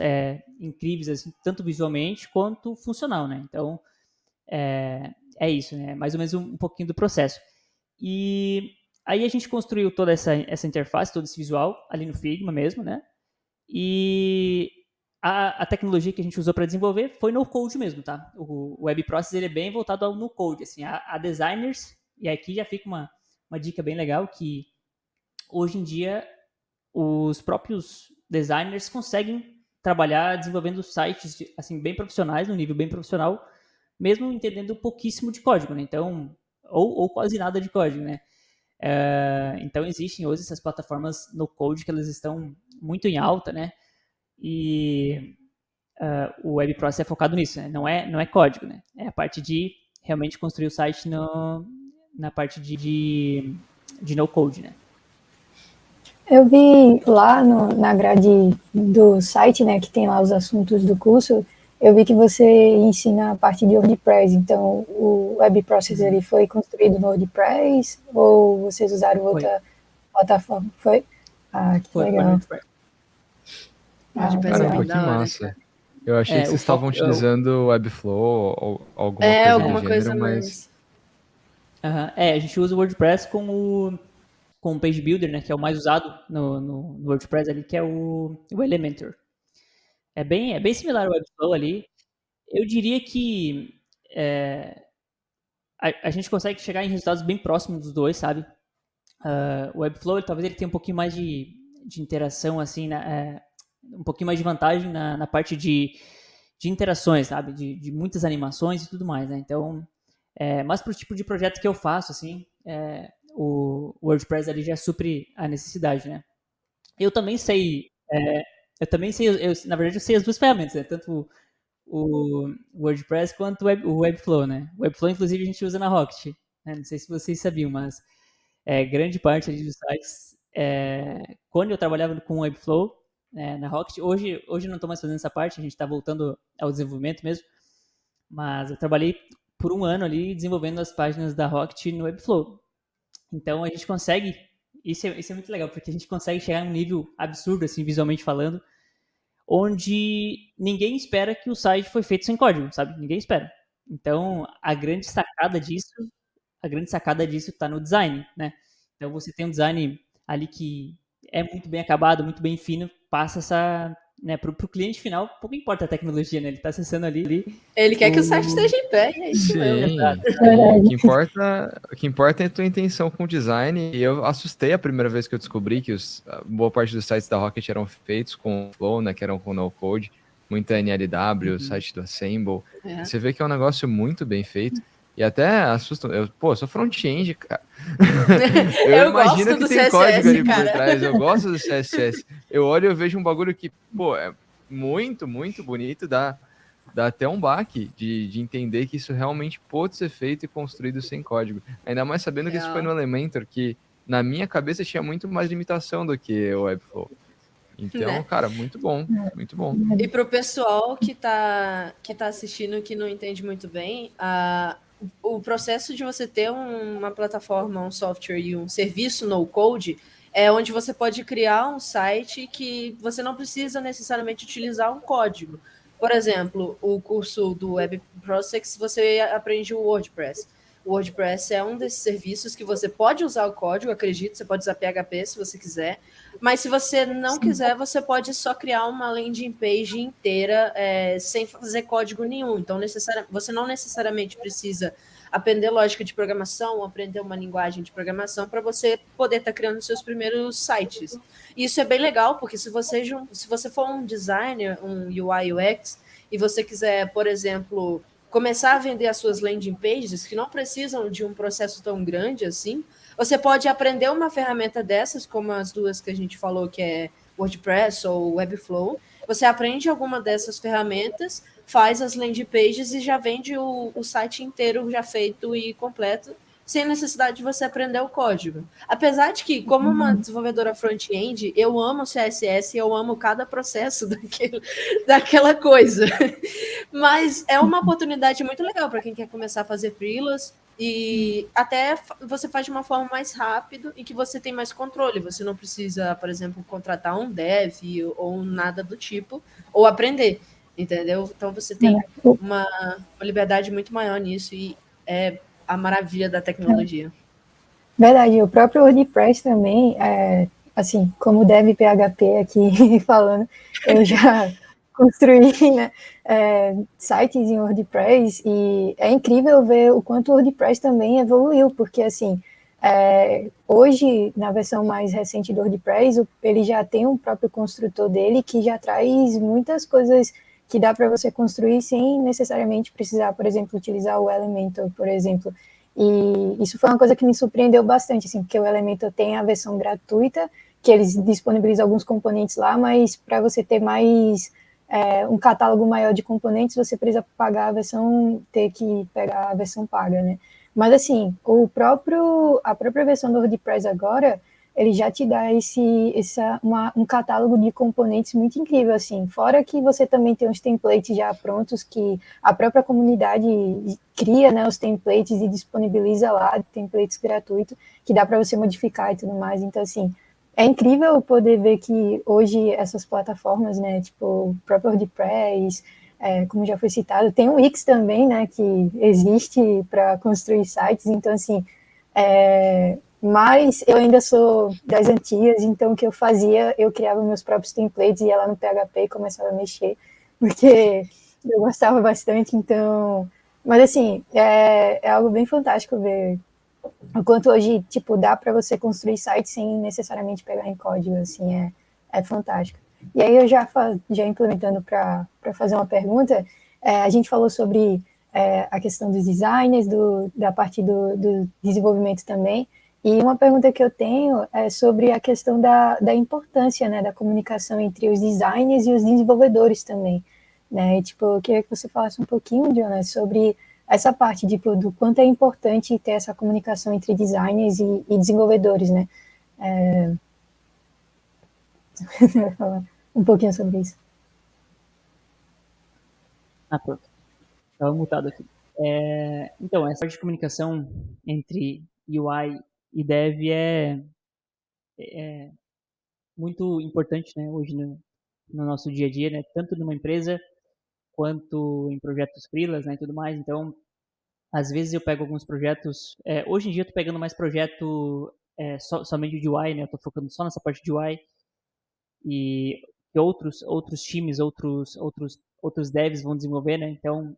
incríveis, assim, tanto visualmente quanto funcional, né? Então, é isso, né? Mais ou menos um pouquinho do processo. E aí a gente construiu toda essa interface, todo esse visual ali no Figma mesmo, né? E a tecnologia que a gente usou para desenvolver foi no code mesmo, tá? O Web Process ele é bem voltado ao no code, assim, a designers. E aqui já fica uma dica bem legal que hoje em dia os próprios designers conseguem trabalhar desenvolvendo sites assim bem profissionais, no nível bem profissional, mesmo entendendo pouquíssimo de código, né? Então, ou quase nada de código, né? Então existem hoje essas plataformas no code que elas estão muito em alta, né? E o Web Process é focado nisso, né? Não é código, né? É a parte de realmente construir o site na parte de no code, né? Eu vi lá na grade do site, né, que tem lá os assuntos do curso, eu vi que você ensina a parte de WordPress. Então, o Web Process ele foi construído no WordPress ou vocês usaram outra plataforma? Foi? Ah, que Foi legal. WordPress. WordPress Caramba, bem que da hora, massa. cara. Eu achei que vocês estavam utilizando Webflow ou alguma coisa do Alguma gênero, coisa mas mais. A gente usa o WordPress com o Page Builder, né, que é o mais usado no WordPress ali, que é o Elementor. É bem similar ao Webflow ali. Eu diria que a gente consegue chegar em resultados bem próximos dos dois, sabe? O Webflow, talvez ele tenha um pouquinho mais de interação, assim, né? um pouquinho mais de vantagem na parte de interações, sabe? De muitas animações e tudo mais, né? Então, mas pro tipo de projeto que eu faço, assim, o WordPress ali já supre a necessidade, né? Eu também sei, na verdade eu sei as duas ferramentas, né? Tanto o WordPress quanto o Webflow, né? O Webflow, inclusive, a gente usa na Rocket, né? Não sei se vocês sabiam, mas grande parte ali dos sites, quando eu trabalhava com o Webflow, na Rocket, hoje eu não estou mais fazendo essa parte, a gente está voltando ao desenvolvimento mesmo, mas eu trabalhei por um ano ali desenvolvendo as páginas da Rocket no Webflow. Então a gente consegue, isso é muito legal, porque a gente consegue chegar a um nível absurdo, assim, visualmente falando, onde ninguém espera que o site foi feito sem código, sabe? Ninguém espera. Então, a grande sacada disso está no design, né? Então, você tem um design ali que é muito bem acabado, muito bem fino, passa essa, né, pro cliente final, pouco importa a tecnologia, né? Ele está acessando ali. Ele quer que o site esteja em pé, é isso mesmo. Sim, o que importa é a tua intenção com o design. E eu assustei a primeira vez que eu descobri que boa parte dos sites da Rocket eram feitos com Flow, né, que eram com no code, muita NLW, site do Assemble. Você vê que é um negócio muito bem feito. E até assusta. Eu sou front-end, cara. Eu imagino que tem CSS, código ali cara. por trás. Eu gosto do CSS. Eu olho e eu vejo um bagulho que, é muito, muito bonito, dá até um baque de entender que isso realmente pode ser feito e construído sem código. Ainda mais sabendo que isso foi no Elementor, que na minha cabeça tinha muito mais limitação do que o Webflow. Então, né? Cara, muito bom, muito bom. E para o pessoal que tá assistindo que não entende muito bem, o processo de você ter uma plataforma, um software e um serviço no code é onde você pode criar um site que você não precisa necessariamente utilizar um código. Por exemplo, o curso do Web Process, você aprende o WordPress. O WordPress é um desses serviços que você pode usar o código, acredito, você pode usar PHP se você quiser, mas se você não quiser, você pode só criar uma landing page inteira sem fazer código nenhum. Então, você não necessariamente precisa aprender lógica de programação, aprender uma linguagem de programação para você poder estar criando seus primeiros sites. E isso é bem legal, porque se você for um designer, um UI UX, e você quiser, por exemplo, começar a vender as suas landing pages, que não precisam de um processo tão grande assim, você pode aprender uma ferramenta dessas, como as duas que a gente falou, que é WordPress ou Webflow. Você aprende alguma dessas ferramentas, faz as landing pages e já vende o site inteiro já feito e completo, sem necessidade de você aprender o código. Apesar de que, como uma desenvolvedora front-end, eu amo CSS e eu amo cada processo daquela coisa. Mas é uma oportunidade muito legal para quem quer começar a fazer freelas e até você faz de uma forma mais rápida e que você tem mais controle. Você não precisa, por exemplo, contratar um dev ou nada do tipo, ou aprender, entendeu? Então você tem uma liberdade muito maior nisso e é a maravilha da tecnologia. Verdade, o próprio WordPress também, assim, como dev PHP aqui falando, eu já construí, né, sites em WordPress e é incrível ver o quanto o WordPress também evoluiu, porque, assim, hoje, na versão mais recente do WordPress, ele já tem um próprio construtor dele que já traz muitas coisas que dá para você construir sem necessariamente precisar, por exemplo, utilizar o Elementor, por exemplo. E isso foi uma coisa que me surpreendeu bastante, assim, porque o Elementor tem a versão gratuita, que eles disponibilizam alguns componentes lá, mas para você ter mais um catálogo maior de componentes, você precisa pagar a versão, ter que pegar a versão paga, né? Mas assim, a própria versão do WordPress agora, ele já te dá um catálogo de componentes muito incrível, assim. Fora que você também tem os templates já prontos, que a própria comunidade cria, né, os templates e disponibiliza lá, templates gratuitos, que dá para você modificar e tudo mais. Então, assim, é incrível poder ver que hoje essas plataformas, né, tipo o próprio WordPress, como já foi citado, tem o Wix também, né, que existe para construir sites. Então, assim, mas eu ainda sou das antigas, então o que eu fazia, eu criava meus próprios templates, ia lá no PHP e começava a mexer, porque eu gostava bastante, então... Mas, assim, é algo bem fantástico ver o quanto hoje, tipo, dá para você construir sites sem necessariamente pegar em código, assim, é fantástico. E aí eu já implementando para fazer uma pergunta, a gente falou sobre a questão dos designers, da parte do desenvolvimento também, e uma pergunta que eu tenho é sobre a questão da importância, né, da comunicação entre os designers e os desenvolvedores também, né? E, tipo, eu queria que você falasse um pouquinho, Jonas, sobre essa parte do quanto é importante ter essa comunicação entre designers e desenvolvedores, né? Falar um pouquinho sobre isso. Pronto. Estava mutado aqui. Então, essa parte de comunicação entre UI e Dev é muito importante, né, hoje no nosso dia a dia, né, tanto numa empresa quanto em projetos freelas, né, e tudo mais. Então, às vezes eu pego alguns projetos. Hoje em dia eu tô pegando mais projeto somente de UI, né? Eu tô focando só nessa parte de UI e que outros times, outros devs vão desenvolver, né? Então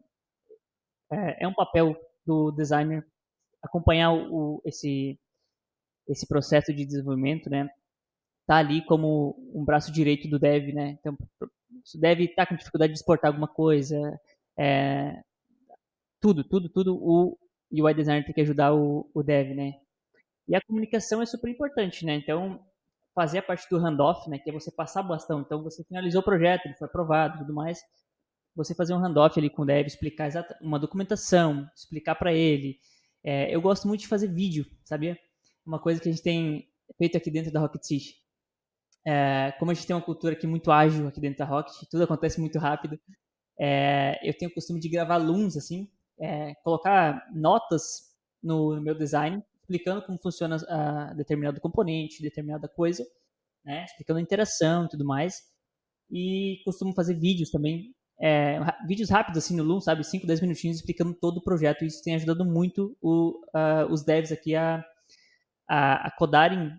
é um papel do designer acompanhar esse processo de desenvolvimento, né? Tá ali como um braço direito do dev, né? Então, se o dev tá com dificuldade de exportar alguma coisa, tudo, o UI designer tem que ajudar o dev, né? E a comunicação é super importante, né? Então, fazer a parte do handoff, né? Que é você passar o bastão. Então, você finalizou o projeto, ele foi aprovado e tudo mais. Você fazer um handoff ali com o dev, explicar uma documentação, explicar para ele. Eu gosto muito de fazer vídeo, sabia? Uma coisa que a gente tem feito aqui dentro da Rocket City. Como a gente tem uma cultura aqui muito ágil aqui dentro da Rocket, tudo acontece muito rápido. Eu tenho o costume de gravar alunos, assim, colocar notas no meu design, explicando como funciona determinado componente, determinada coisa, né? Explicando a interação e tudo mais. E costumo fazer vídeos também, vídeos rápidos assim no Loom, sabe? 5, 10 minutinhos explicando todo o projeto. Isso tem ajudado muito os devs aqui a codarem.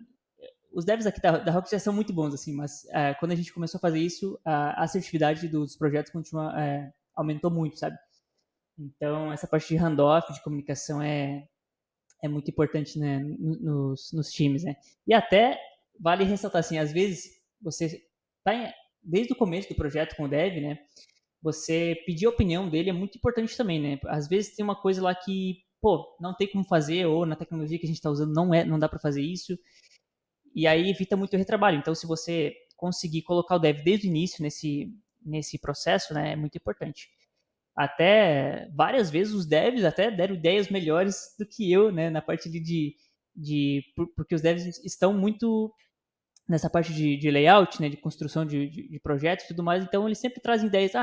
Os devs aqui da Rocket já são muito bons, assim, mas quando a gente começou a fazer isso, a assertividade dos projetos aumentou muito, sabe? Então, essa parte de handoff, de comunicação é muito importante, né, nos times, né? E até vale ressaltar, assim, às vezes você tá desde o começo do projeto com o dev, né? Você pedir a opinião dele é muito importante também, né? Às vezes tem uma coisa lá que, pô, não tem como fazer, ou na tecnologia que a gente está usando não dá para fazer isso, e aí evita muito o retrabalho. Então, se você conseguir colocar o dev desde o início nesse processo, né, é muito importante. Até várias vezes os devs até deram ideias melhores do que eu, né, na parte porque os devs estão muito nessa parte de layout, né, de construção de projetos e tudo mais, então eles sempre trazem ideias,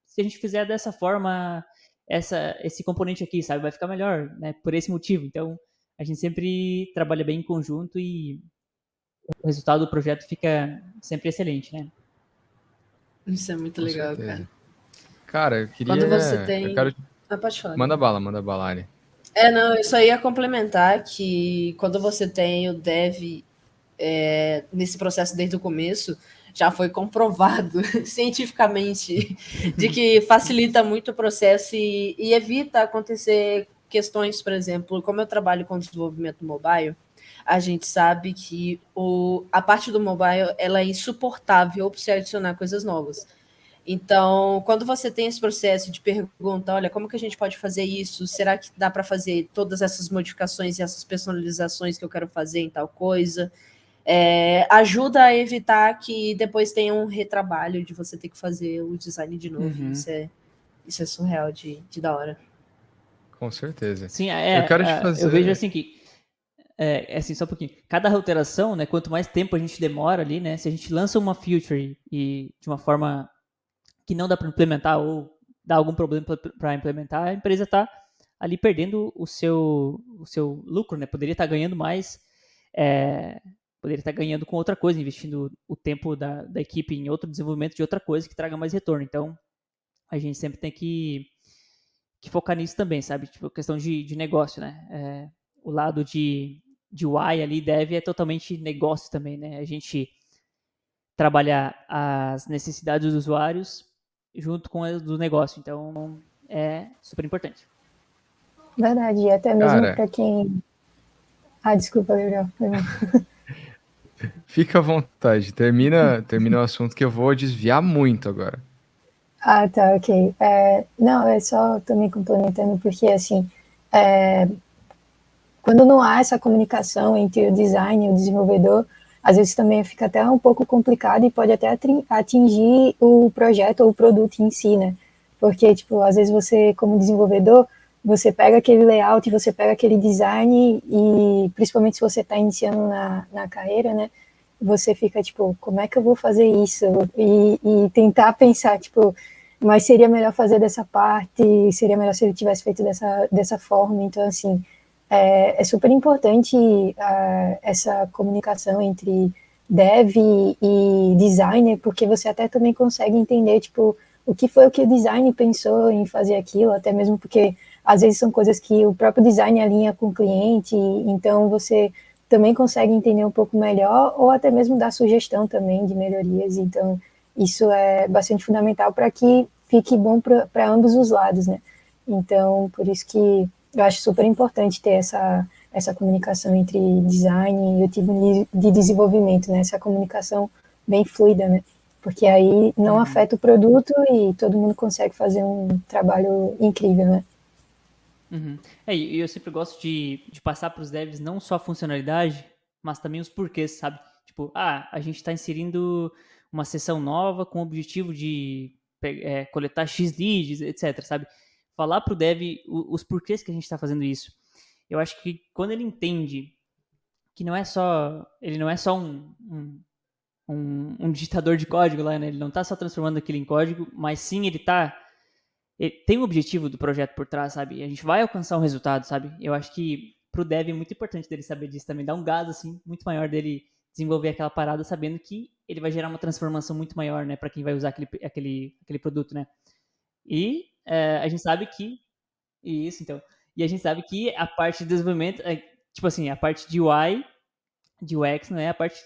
se a gente fizer dessa forma, esse componente aqui, sabe, vai ficar melhor, né, por esse motivo. Então, a gente sempre trabalha bem em conjunto e o resultado do projeto fica sempre excelente, né? Isso é muito Com legal, certeza. cara. Cara, eu queria. Quando você tem. Eu quero. Pode falar. Manda bala, Ali. Não, eu só ia complementar que quando você tem o dev nesse processo desde o começo, já foi comprovado cientificamente de que facilita muito o processo e evita acontecer questões, por exemplo, como eu trabalho com desenvolvimento mobile, a gente sabe que a parte do mobile ela é insuportável para você adicionar coisas novas. Então, quando você tem esse processo de pergunta, olha, como que a gente pode fazer isso? Será que dá para fazer todas essas modificações e essas personalizações que eu quero fazer em tal coisa? Ajuda a evitar que depois tenha um retrabalho de você ter que fazer o design de novo. Uhum. Isso é surreal de da hora. Com certeza. Sim, eu quero te fazer. eu vejo assim que assim, só um pouquinho. Cada alteração, né, quanto mais tempo a gente demora ali, né, se a gente lança uma feature e de uma forma que não dá para implementar ou dá algum problema para implementar, a empresa está ali perdendo o seu lucro, né? Poderia estar ganhando mais, poderia estar ganhando com outra coisa, investindo o tempo da equipe em outro desenvolvimento de outra coisa que traga mais retorno. Então, a gente sempre tem que focar nisso também, sabe? Tipo, questão de negócio, né? O lado de UI ali, dev, é totalmente negócio também, né? A gente trabalhar as necessidades dos usuários junto com as do negócio. Então, é super importante. Verdade, e até mesmo para quem... desculpa, Gabriel. Fica à vontade, termina o assunto que eu vou desviar muito agora. Ah, tá, ok. Não, é só também complementando, porque assim, é, quando não há essa comunicação entre o design e o desenvolvedor, às vezes também fica até um pouco complicado e pode até atingir o projeto ou o produto em si, né? Porque, tipo, às vezes você, como desenvolvedor, você pega aquele layout, você pega aquele design e, principalmente se você está iniciando na carreira, né? Você fica, tipo, como é que eu vou fazer isso? E tentar pensar, tipo, mas seria melhor fazer dessa parte, seria melhor se ele tivesse feito dessa forma. Então, assim, é super importante essa comunicação entre dev e designer, porque você até também consegue entender, tipo, o que foi o que o design pensou em fazer aquilo, até mesmo porque às vezes são coisas que o próprio design alinha com o cliente, então você também consegue entender um pouco melhor, ou até mesmo dar sugestão também de melhorias, então isso é bastante fundamental para que fique bom para ambos os lados, né? Então, por isso que eu acho super importante ter essa comunicação entre design e o time de desenvolvimento, né? Essa comunicação bem fluida, né? Porque aí não Uhum. afeta o produto e todo mundo consegue fazer um trabalho incrível, né? Uhum. E eu sempre gosto de passar para os devs não só a funcionalidade, mas também os porquês, sabe? Tipo, a gente está inserindo uma seção nova com o objetivo de coletar X leads, etc, sabe? Falar para o dev os porquês que a gente está fazendo isso. Eu acho que quando ele entende que ele não é só um digitador de código lá, né? Ele não está só transformando aquilo em código, mas sim ele tem um objetivo do projeto por trás, sabe? A gente vai alcançar um resultado, sabe? Eu acho que pro dev é muito importante dele saber disso também, dar um gás assim muito maior dele desenvolver aquela parada sabendo que ele vai gerar uma transformação muito maior, né, para quem vai usar aquele produto, né? E a gente sabe que isso, então. E a gente sabe que a parte de desenvolvimento, tipo assim, a parte de UI, de UX, não é a parte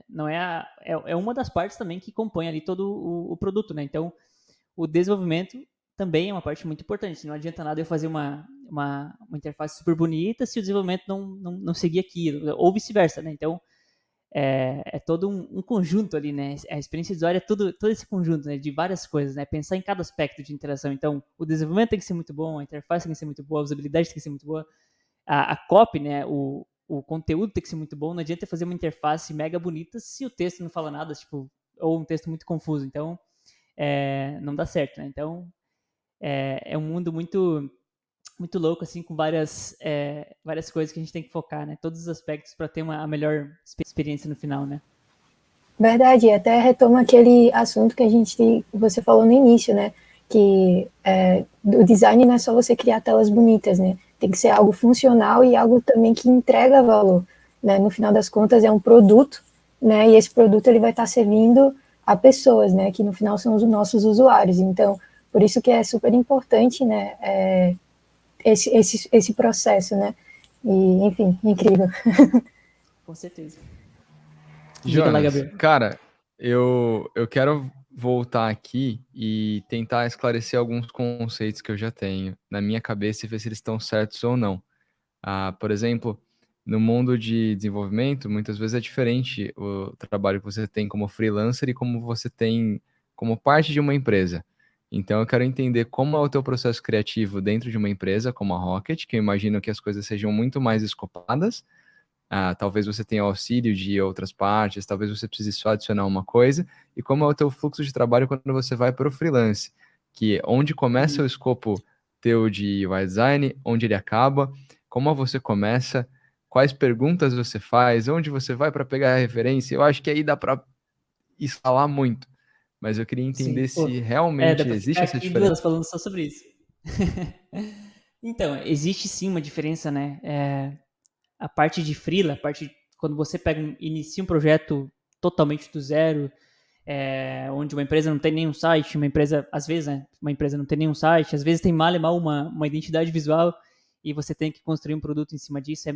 não é, é uma das partes também que compõe ali todo o produto, né? Então, o desenvolvimento também é uma parte muito importante. Não adianta nada eu fazer uma interface super bonita se o desenvolvimento não seguir aquilo, ou vice-versa, né? Então, é todo um conjunto ali, né? A experiência de usuário é todo esse conjunto, né? De várias coisas, né? Pensar em cada aspecto de interação. Então, o desenvolvimento tem que ser muito bom, a interface tem que ser muito boa, a usabilidade tem que ser muito boa, a copy, né? O conteúdo tem que ser muito bom. Não adianta fazer uma interface mega bonita se o texto não fala nada, tipo, ou um texto muito confuso. Então, não dá certo, né? Então, é um mundo muito louco, assim, com várias coisas que a gente tem que focar, né? Todos os aspectos para ter a melhor experiência no final, né? Verdade, até retoma aquele assunto que você falou no início, né? Que o design não é só você criar telas bonitas, né? Tem que ser algo funcional e algo também que entrega valor, né? No final das contas é um produto, né? E esse produto ele vai estar servindo a pessoas, né? Que no final são os nossos usuários. Então, por isso que é super importante, né? Esse processo, né? E, enfim, incrível. Com certeza. Diga lá, Jonas, Gabriel. cara, eu quero voltar aqui e tentar esclarecer alguns conceitos que eu já tenho na minha cabeça e ver se eles estão certos ou não. Por exemplo, no mundo de desenvolvimento, muitas vezes é diferente o trabalho que você tem como freelancer e como você tem como parte de uma empresa. Então, eu quero entender como é o teu processo criativo dentro de uma empresa como a Rocket, que eu imagino que as coisas sejam muito mais escopadas. Talvez você tenha auxílio de outras partes, talvez você precise só adicionar uma coisa, e como é o teu fluxo de trabalho quando você vai para o freelance, que onde começa o Uhum. escopo teu de UI design, onde ele acaba, como você começa, quais perguntas você faz, onde você vai para pegar a referência, eu acho que aí dá para escalar muito, mas eu queria entender Sim, pô. se Dá realmente pra ficar existe essa aqui 2 horas diferença. falando só sobre isso. Então, existe sim uma diferença, né? A parte de freela, quando você inicia um projeto totalmente do zero, onde uma empresa não tem nenhum site, uma empresa, às vezes, né, uma empresa não tem nenhum site, às vezes tem mal e mal uma identidade visual e você tem que construir um produto em cima disso.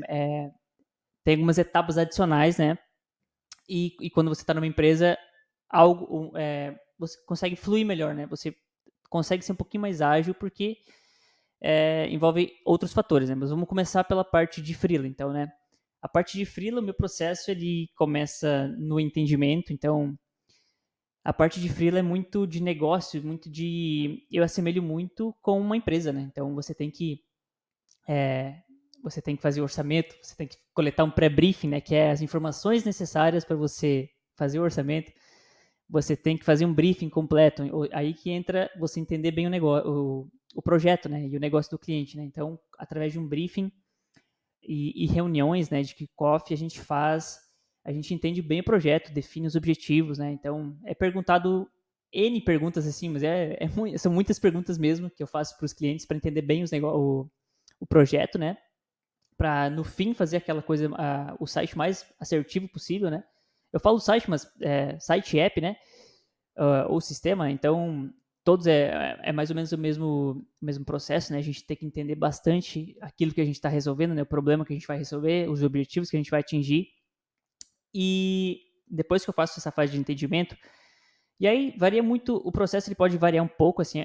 Tem algumas etapas adicionais, né? E quando você está numa empresa, você consegue fluir melhor, né? Você consegue ser um pouquinho mais ágil porque envolve outros fatores, né? Mas vamos começar pela parte de freela, então, né? A parte de freela, o meu processo ele começa no entendimento, então a parte de freela é muito de negócio, muito de... Eu assemelho muito com uma empresa, né? Então você tem que fazer o orçamento, você tem que coletar um pré-briefing, né? Que é as informações necessárias para você fazer o orçamento. Você tem que fazer um briefing completo. Aí que entra você entender bem o negócio, o projeto, né? E o negócio do cliente, né? Então, através de um briefing e reuniões, né? De kickoff, a gente entende bem o projeto, define os objetivos, né? Então, é perguntado N perguntas assim, mas são muitas perguntas mesmo que eu faço para os clientes para entender bem o projeto, né? Para no fim fazer aquela coisa, o site mais assertivo possível, né? Eu falo site, mas site e app, né? Ou sistema, então todos é mais ou menos o mesmo processo, né? A gente tem que entender bastante aquilo que a gente está resolvendo, né? O problema que a gente vai resolver, os objetivos que a gente vai atingir. E depois que eu faço essa fase de entendimento, e aí varia muito, o processo ele pode variar um pouco, assim,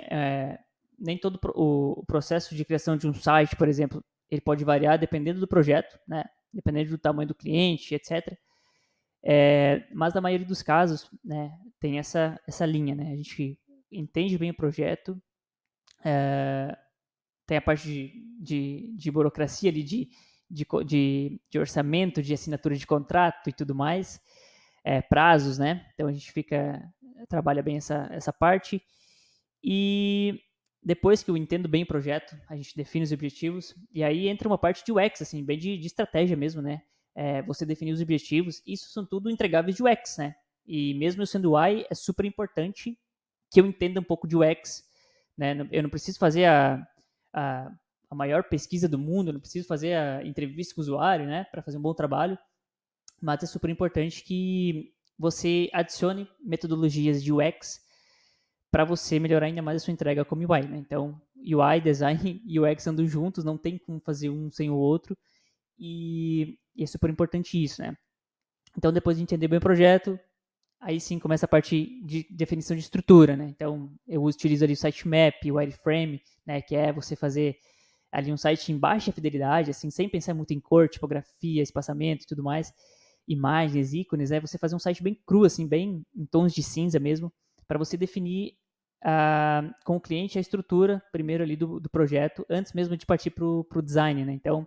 nem todo o processo de criação de um site, por exemplo, ele pode variar dependendo do projeto, né? Dependendo do tamanho do cliente, etc. Mas na maioria dos casos, né, tem essa linha, né? A gente entende bem o projeto, tem a parte de burocracia ali, de orçamento, de assinatura de contrato e tudo mais, prazos, né? Então a gente trabalha bem essa parte. E depois que eu entendo bem o projeto, a gente define os objetivos, e aí entra uma parte de UX, assim, bem de estratégia mesmo, né? Você definir os objetivos, isso são tudo entregáveis de UX, né? E mesmo eu sendo UI, é super importante que eu entenda um pouco de UX, né? Eu não preciso fazer a maior pesquisa do mundo, eu não preciso fazer a entrevista com o usuário, né? Para fazer um bom trabalho, mas é super importante que você adicione metodologias de UX para você melhorar ainda mais a sua entrega como UI, né? Então, UI, design e UX andam juntos, não tem como fazer um sem o outro, e é super importante isso, né? Então, depois de entender bem o projeto, aí sim começa a parte de definição de estrutura, né? Então, eu utilizo ali o sitemap, o wireframe, né? Que é você fazer ali um site em baixa fidelidade, assim, sem pensar muito em cor, tipografia, espaçamento e tudo mais, imagens, ícones, né? Você fazer um site bem cru, assim, bem em tons de cinza mesmo, para você definir com o cliente a estrutura, primeiro ali do projeto, antes mesmo de partir para o design, né? Então,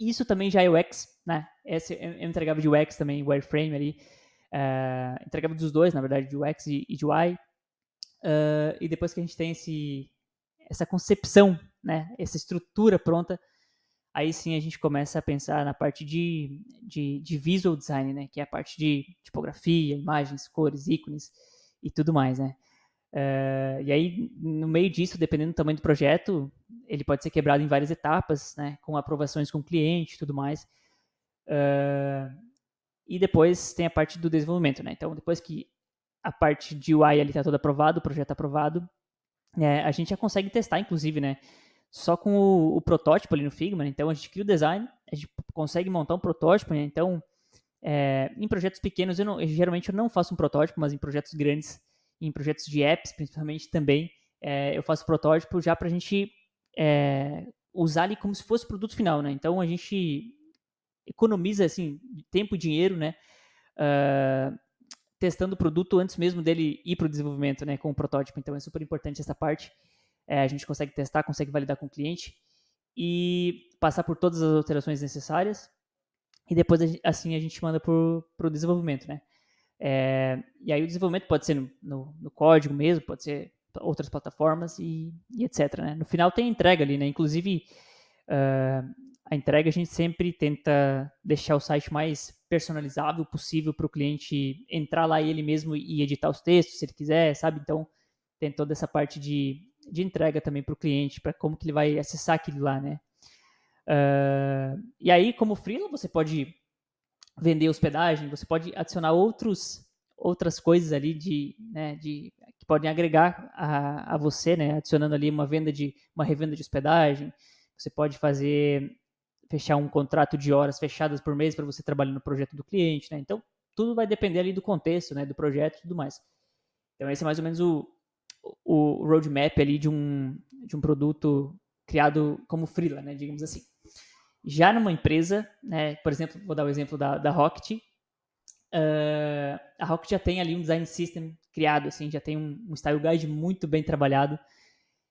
isso também já é UX, né? Esse é entregável de UX também, wireframe ali, entregável dos dois, na verdade, de UX e de UI. E depois que a gente tem essa concepção, né? Essa estrutura pronta, aí sim a gente começa a pensar na parte de visual design, né? Que é a parte de tipografia, imagens, cores, ícones e tudo mais, né? E aí, no meio disso, dependendo do tamanho do projeto, ele pode ser quebrado em várias etapas, né, com aprovações com o cliente e tudo mais. E depois tem a parte do desenvolvimento, né? Então, depois que a parte de UI ali está toda aprovada, o projeto aprovado, a gente já consegue testar, inclusive, né? Só com o protótipo ali no Figma, né? Então a gente cria o design, a gente consegue montar um protótipo, né? Então, em projetos pequenos, geralmente eu não faço um protótipo, mas em projetos grandes, em projetos de apps, principalmente também, eu faço protótipo já para a gente usar ali como se fosse o produto final, né? Então a gente economiza assim tempo e dinheiro, né? Testando o produto antes mesmo dele ir para o desenvolvimento, né? Com o protótipo. Então é super importante essa parte. A gente consegue testar, consegue validar com o cliente e passar por todas as alterações necessárias. E depois, assim, a gente manda para o desenvolvimento, né? E aí o desenvolvimento pode ser no código mesmo, pode ser outras plataformas e etc, né? No final tem a entrega ali, né? Inclusive, a entrega a gente sempre tenta deixar o site mais personalizável possível para o cliente entrar lá ele mesmo e editar os textos, se ele quiser, sabe? Então, tem toda essa parte de entrega também para o cliente, para como que ele vai acessar aquilo lá, né? E aí, como freela, você pode vender hospedagem, você pode adicionar outras coisas ali que podem agregar a você, né? Adicionando ali uma revenda de hospedagem. Você pode fechar um contrato de horas fechadas por mês para você trabalhar no projeto do cliente, né? Então, tudo vai depender ali do contexto, né? Do projeto e tudo mais. Então, esse é mais ou menos o roadmap ali de um produto criado como freela, né? Digamos assim. Já numa empresa, né, por exemplo, vou dar o exemplo da Rocket, a Rocket já tem ali um design system criado, assim, já tem um style guide muito bem trabalhado,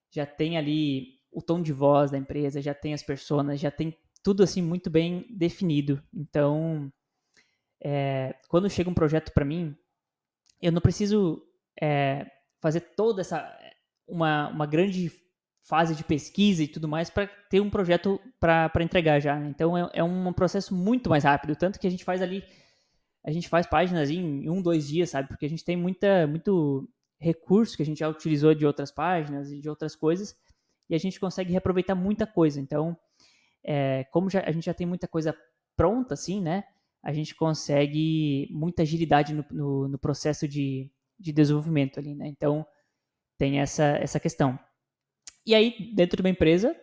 já tem ali o tom de voz da empresa, já tem as personas, já tem tudo assim muito bem definido. Então, quando chega um projeto para mim, eu não preciso fazer toda uma grande fase de pesquisa e tudo mais para ter um projeto para entregar já. Então é um processo muito mais rápido, tanto que a gente faz páginas em 2 dias, sabe? Porque a gente tem muito recurso que a gente já utilizou de outras páginas e de outras coisas, e a gente consegue reaproveitar muita coisa. Então, como a gente já tem muita coisa pronta, assim, né? A gente consegue muita agilidade no processo de desenvolvimento ali, né? Então, tem essa questão. E aí, dentro de uma empresa,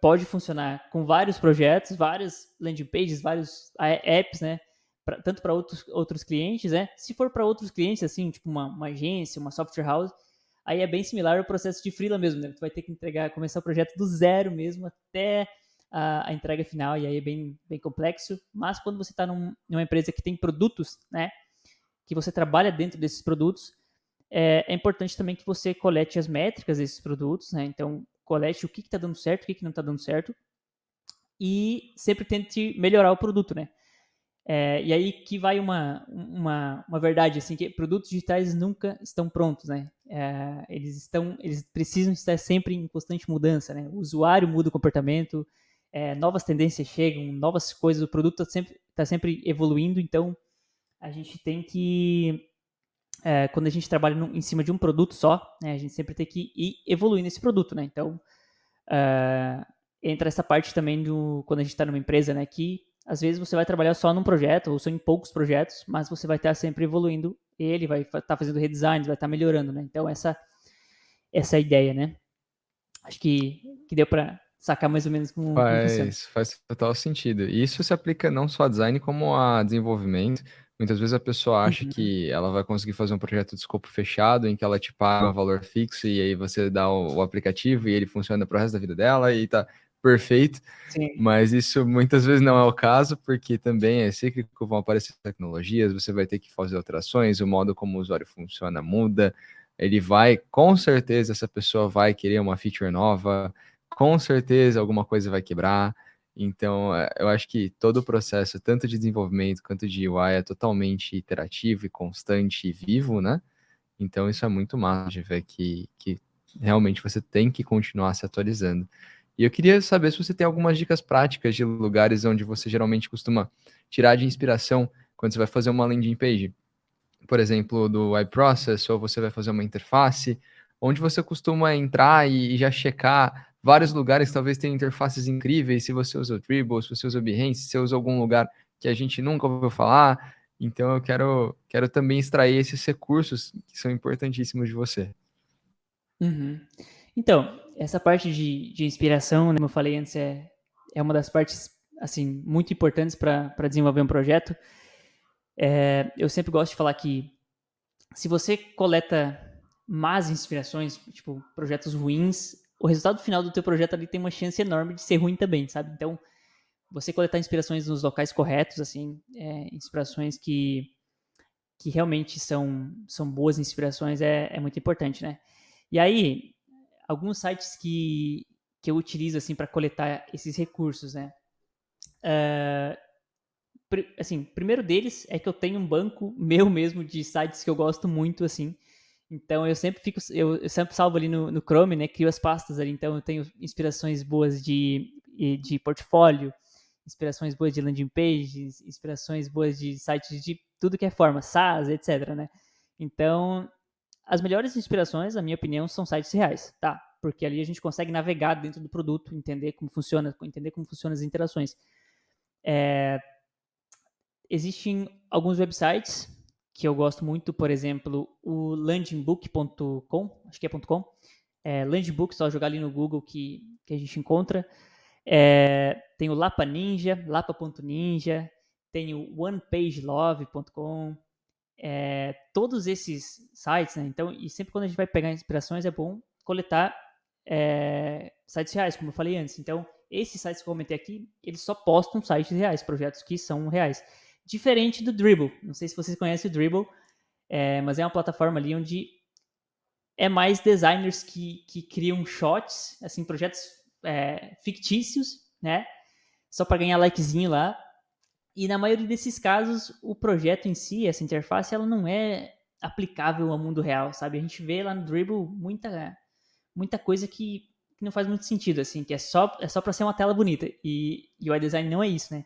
pode funcionar com vários projetos, várias landing pages, vários apps, né? Tanto para outros clientes, né? Se for para outros clientes, assim, tipo uma agência, uma software house, aí é bem similar ao processo de freela mesmo, né? Tu vai ter que começar o projeto do zero mesmo até a entrega final, e aí é bem complexo. Mas quando você está numa empresa que tem produtos, né? Que você trabalha dentro desses produtos, é importante também que você colete as métricas desses produtos, né? Então, colete o que está dando certo, o que não está dando certo, e sempre tente melhorar o produto, né? E aí que vai uma verdade, assim, que produtos digitais nunca estão prontos, né? Eles precisam estar sempre em constante mudança, né? O usuário muda o comportamento, novas tendências chegam, novas coisas, o produto tá sempre evoluindo, então a gente tem que, quando a gente trabalha em cima de um produto só, né, a gente sempre tem que ir evoluindo esse produto, né? Então, entra essa parte também quando a gente está numa empresa, né, que às vezes você vai trabalhar só num projeto, ou só em poucos projetos, mas você vai estar sempre evoluindo ele, vai estar fazendo redesigns, vai estar melhorando, né? Então, essa é a ideia, né? Acho que deu para sacar mais ou menos como funciona. Faz total sentido. E isso se aplica não só a design, como a desenvolvimento. Muitas vezes a pessoa acha Uhum. que ela vai conseguir fazer um projeto de escopo fechado, em que ela te paga um valor fixo e aí você dá o aplicativo e ele funciona pro resto da vida dela e tá perfeito. Sim. Mas isso muitas vezes não é o caso, porque também é cíclico, vão aparecer tecnologias, você vai ter que fazer alterações, o modo como o usuário funciona muda. Ele vai, com certeza, essa pessoa vai querer uma feature nova, com certeza alguma coisa vai quebrar. Então, eu acho que todo o processo, tanto de desenvolvimento quanto de UI, é totalmente iterativo e constante e vivo, né? Então, isso é muito massa de ver que realmente você tem que continuar se atualizando. E eu queria saber se você tem algumas dicas práticas de lugares onde você geralmente costuma tirar de inspiração quando você vai fazer uma landing page. Por exemplo, do iProcess, ou você vai fazer uma interface, onde você costuma entrar e já checar vários lugares que talvez tenham interfaces incríveis, se você usa o Dribbble, se você usa o Behance, se você usa algum lugar que a gente nunca ouviu falar. Então eu quero também extrair esses recursos que são importantíssimos de você. Uhum. Então, essa parte de inspiração, né, como eu falei antes, é uma das partes assim muito importantes para desenvolver um projeto. Eu sempre gosto de falar que se você coleta más inspirações, tipo projetos ruins, o resultado final do teu projeto ali tem uma chance enorme de ser ruim também, sabe? Então, você coletar inspirações nos locais corretos, assim, inspirações que realmente são boas inspirações é muito importante, né? E aí, alguns sites que eu utilizo assim para coletar esses recursos, né? Assim, primeiro deles é que eu tenho um banco meu mesmo de sites que eu gosto muito, assim. Então eu sempre salvo ali no Chrome, né? Crio as pastas ali. Então eu tenho inspirações boas de portfólio, inspirações boas de landing pages, inspirações boas de sites de tudo que é forma, SaaS, etc, né? Então, as melhores inspirações, na minha opinião, são sites reais, tá? Porque ali a gente consegue navegar dentro do produto, entender como funciona as interações. Existem alguns websites que eu gosto muito, por exemplo, o landingbook.com, acho que é .com. Landingbook, só jogar ali no Google que a gente encontra. Tem o Lapa Ninja, lapa.ninja, tem o onepagelove.com, todos esses sites, né? Então, e sempre quando a gente vai pegar inspirações, é bom coletar sites reais, como eu falei antes. Então, esses sites que eu comentei aqui, eles só postam sites reais, projetos que são reais. Diferente do Dribbble. Não sei se vocês conhecem o Dribbble, mas é uma plataforma ali onde é mais designers que criam shots, assim, projetos fictícios, né? Só para ganhar likezinho lá. E na maioria desses casos, o projeto em si, essa interface, ela não é aplicável ao mundo real, sabe? A gente vê lá no Dribbble muita coisa que não faz muito sentido, assim, que é só para ser uma tela bonita. E o UI design não é isso, né?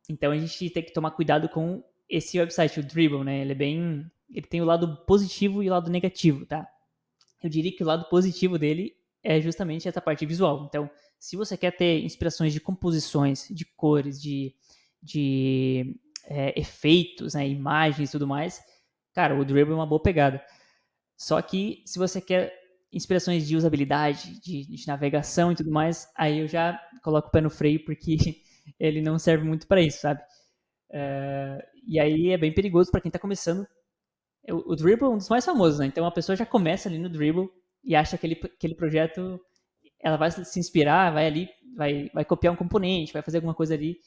Então a gente tem que tomar cuidado com esse website, o Dribbble, né? Ele tem o lado positivo e o lado negativo, tá? Eu diria que o lado positivo dele é justamente essa parte visual. Então, se você quer ter inspirações de composições, de cores, de efeitos, né, imagens e tudo mais, cara, o Dribbble é uma boa pegada. Só que, se você quer inspirações de usabilidade, de navegação e tudo mais, aí eu já coloco o pé no freio, porque ele não serve muito para isso, sabe? E aí é bem perigoso para quem está começando. O Dribbble é um dos mais famosos, né? Então a pessoa já começa ali no Dribbble e acha que aquele projeto, ela vai se inspirar, vai ali, vai copiar um componente, vai fazer alguma coisa ali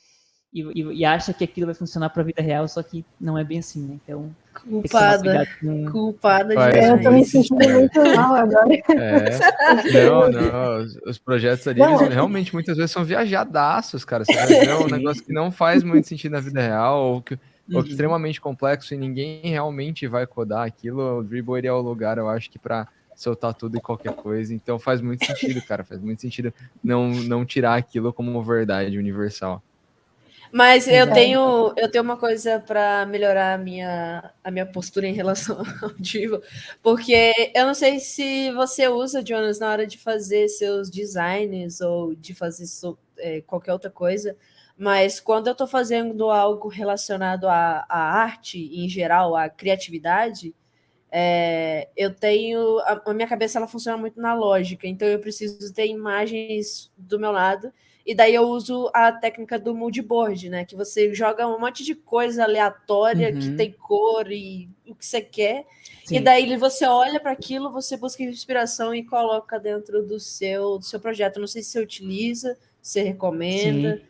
e acha que aquilo vai funcionar para a vida real, só que não é bem assim, né? Então tem que tomar cuidado Culpada Eu tô me sentindo muito mal agora. Não, os projetos ali, eles realmente muitas vezes são viajadaços, cara. Você vai ver um negócio que não faz muito sentido na vida real, ou que extremamente complexo e ninguém realmente vai codar aquilo. O Dribbble ele é o lugar, eu acho que para soltar tudo e qualquer coisa. Então faz muito sentido, cara. Faz muito sentido não tirar aquilo como uma verdade universal. Mas eu tenho uma coisa para melhorar a minha postura em relação ao Dribbble, porque eu não sei se você usa, Jonas, na hora de fazer seus designs ou de fazer qualquer outra coisa, mas quando eu estou fazendo algo relacionado à arte em geral, à criatividade, eu tenho a minha cabeça, ela funciona muito na lógica, então eu preciso ter imagens do meu lado. E daí eu uso a técnica do mood board, né? Que você joga um monte de coisa aleatória que tem cor e o que você quer. Sim. E daí você olha para aquilo, você busca inspiração e coloca dentro do seu projeto. Não sei se você utiliza, se você recomenda.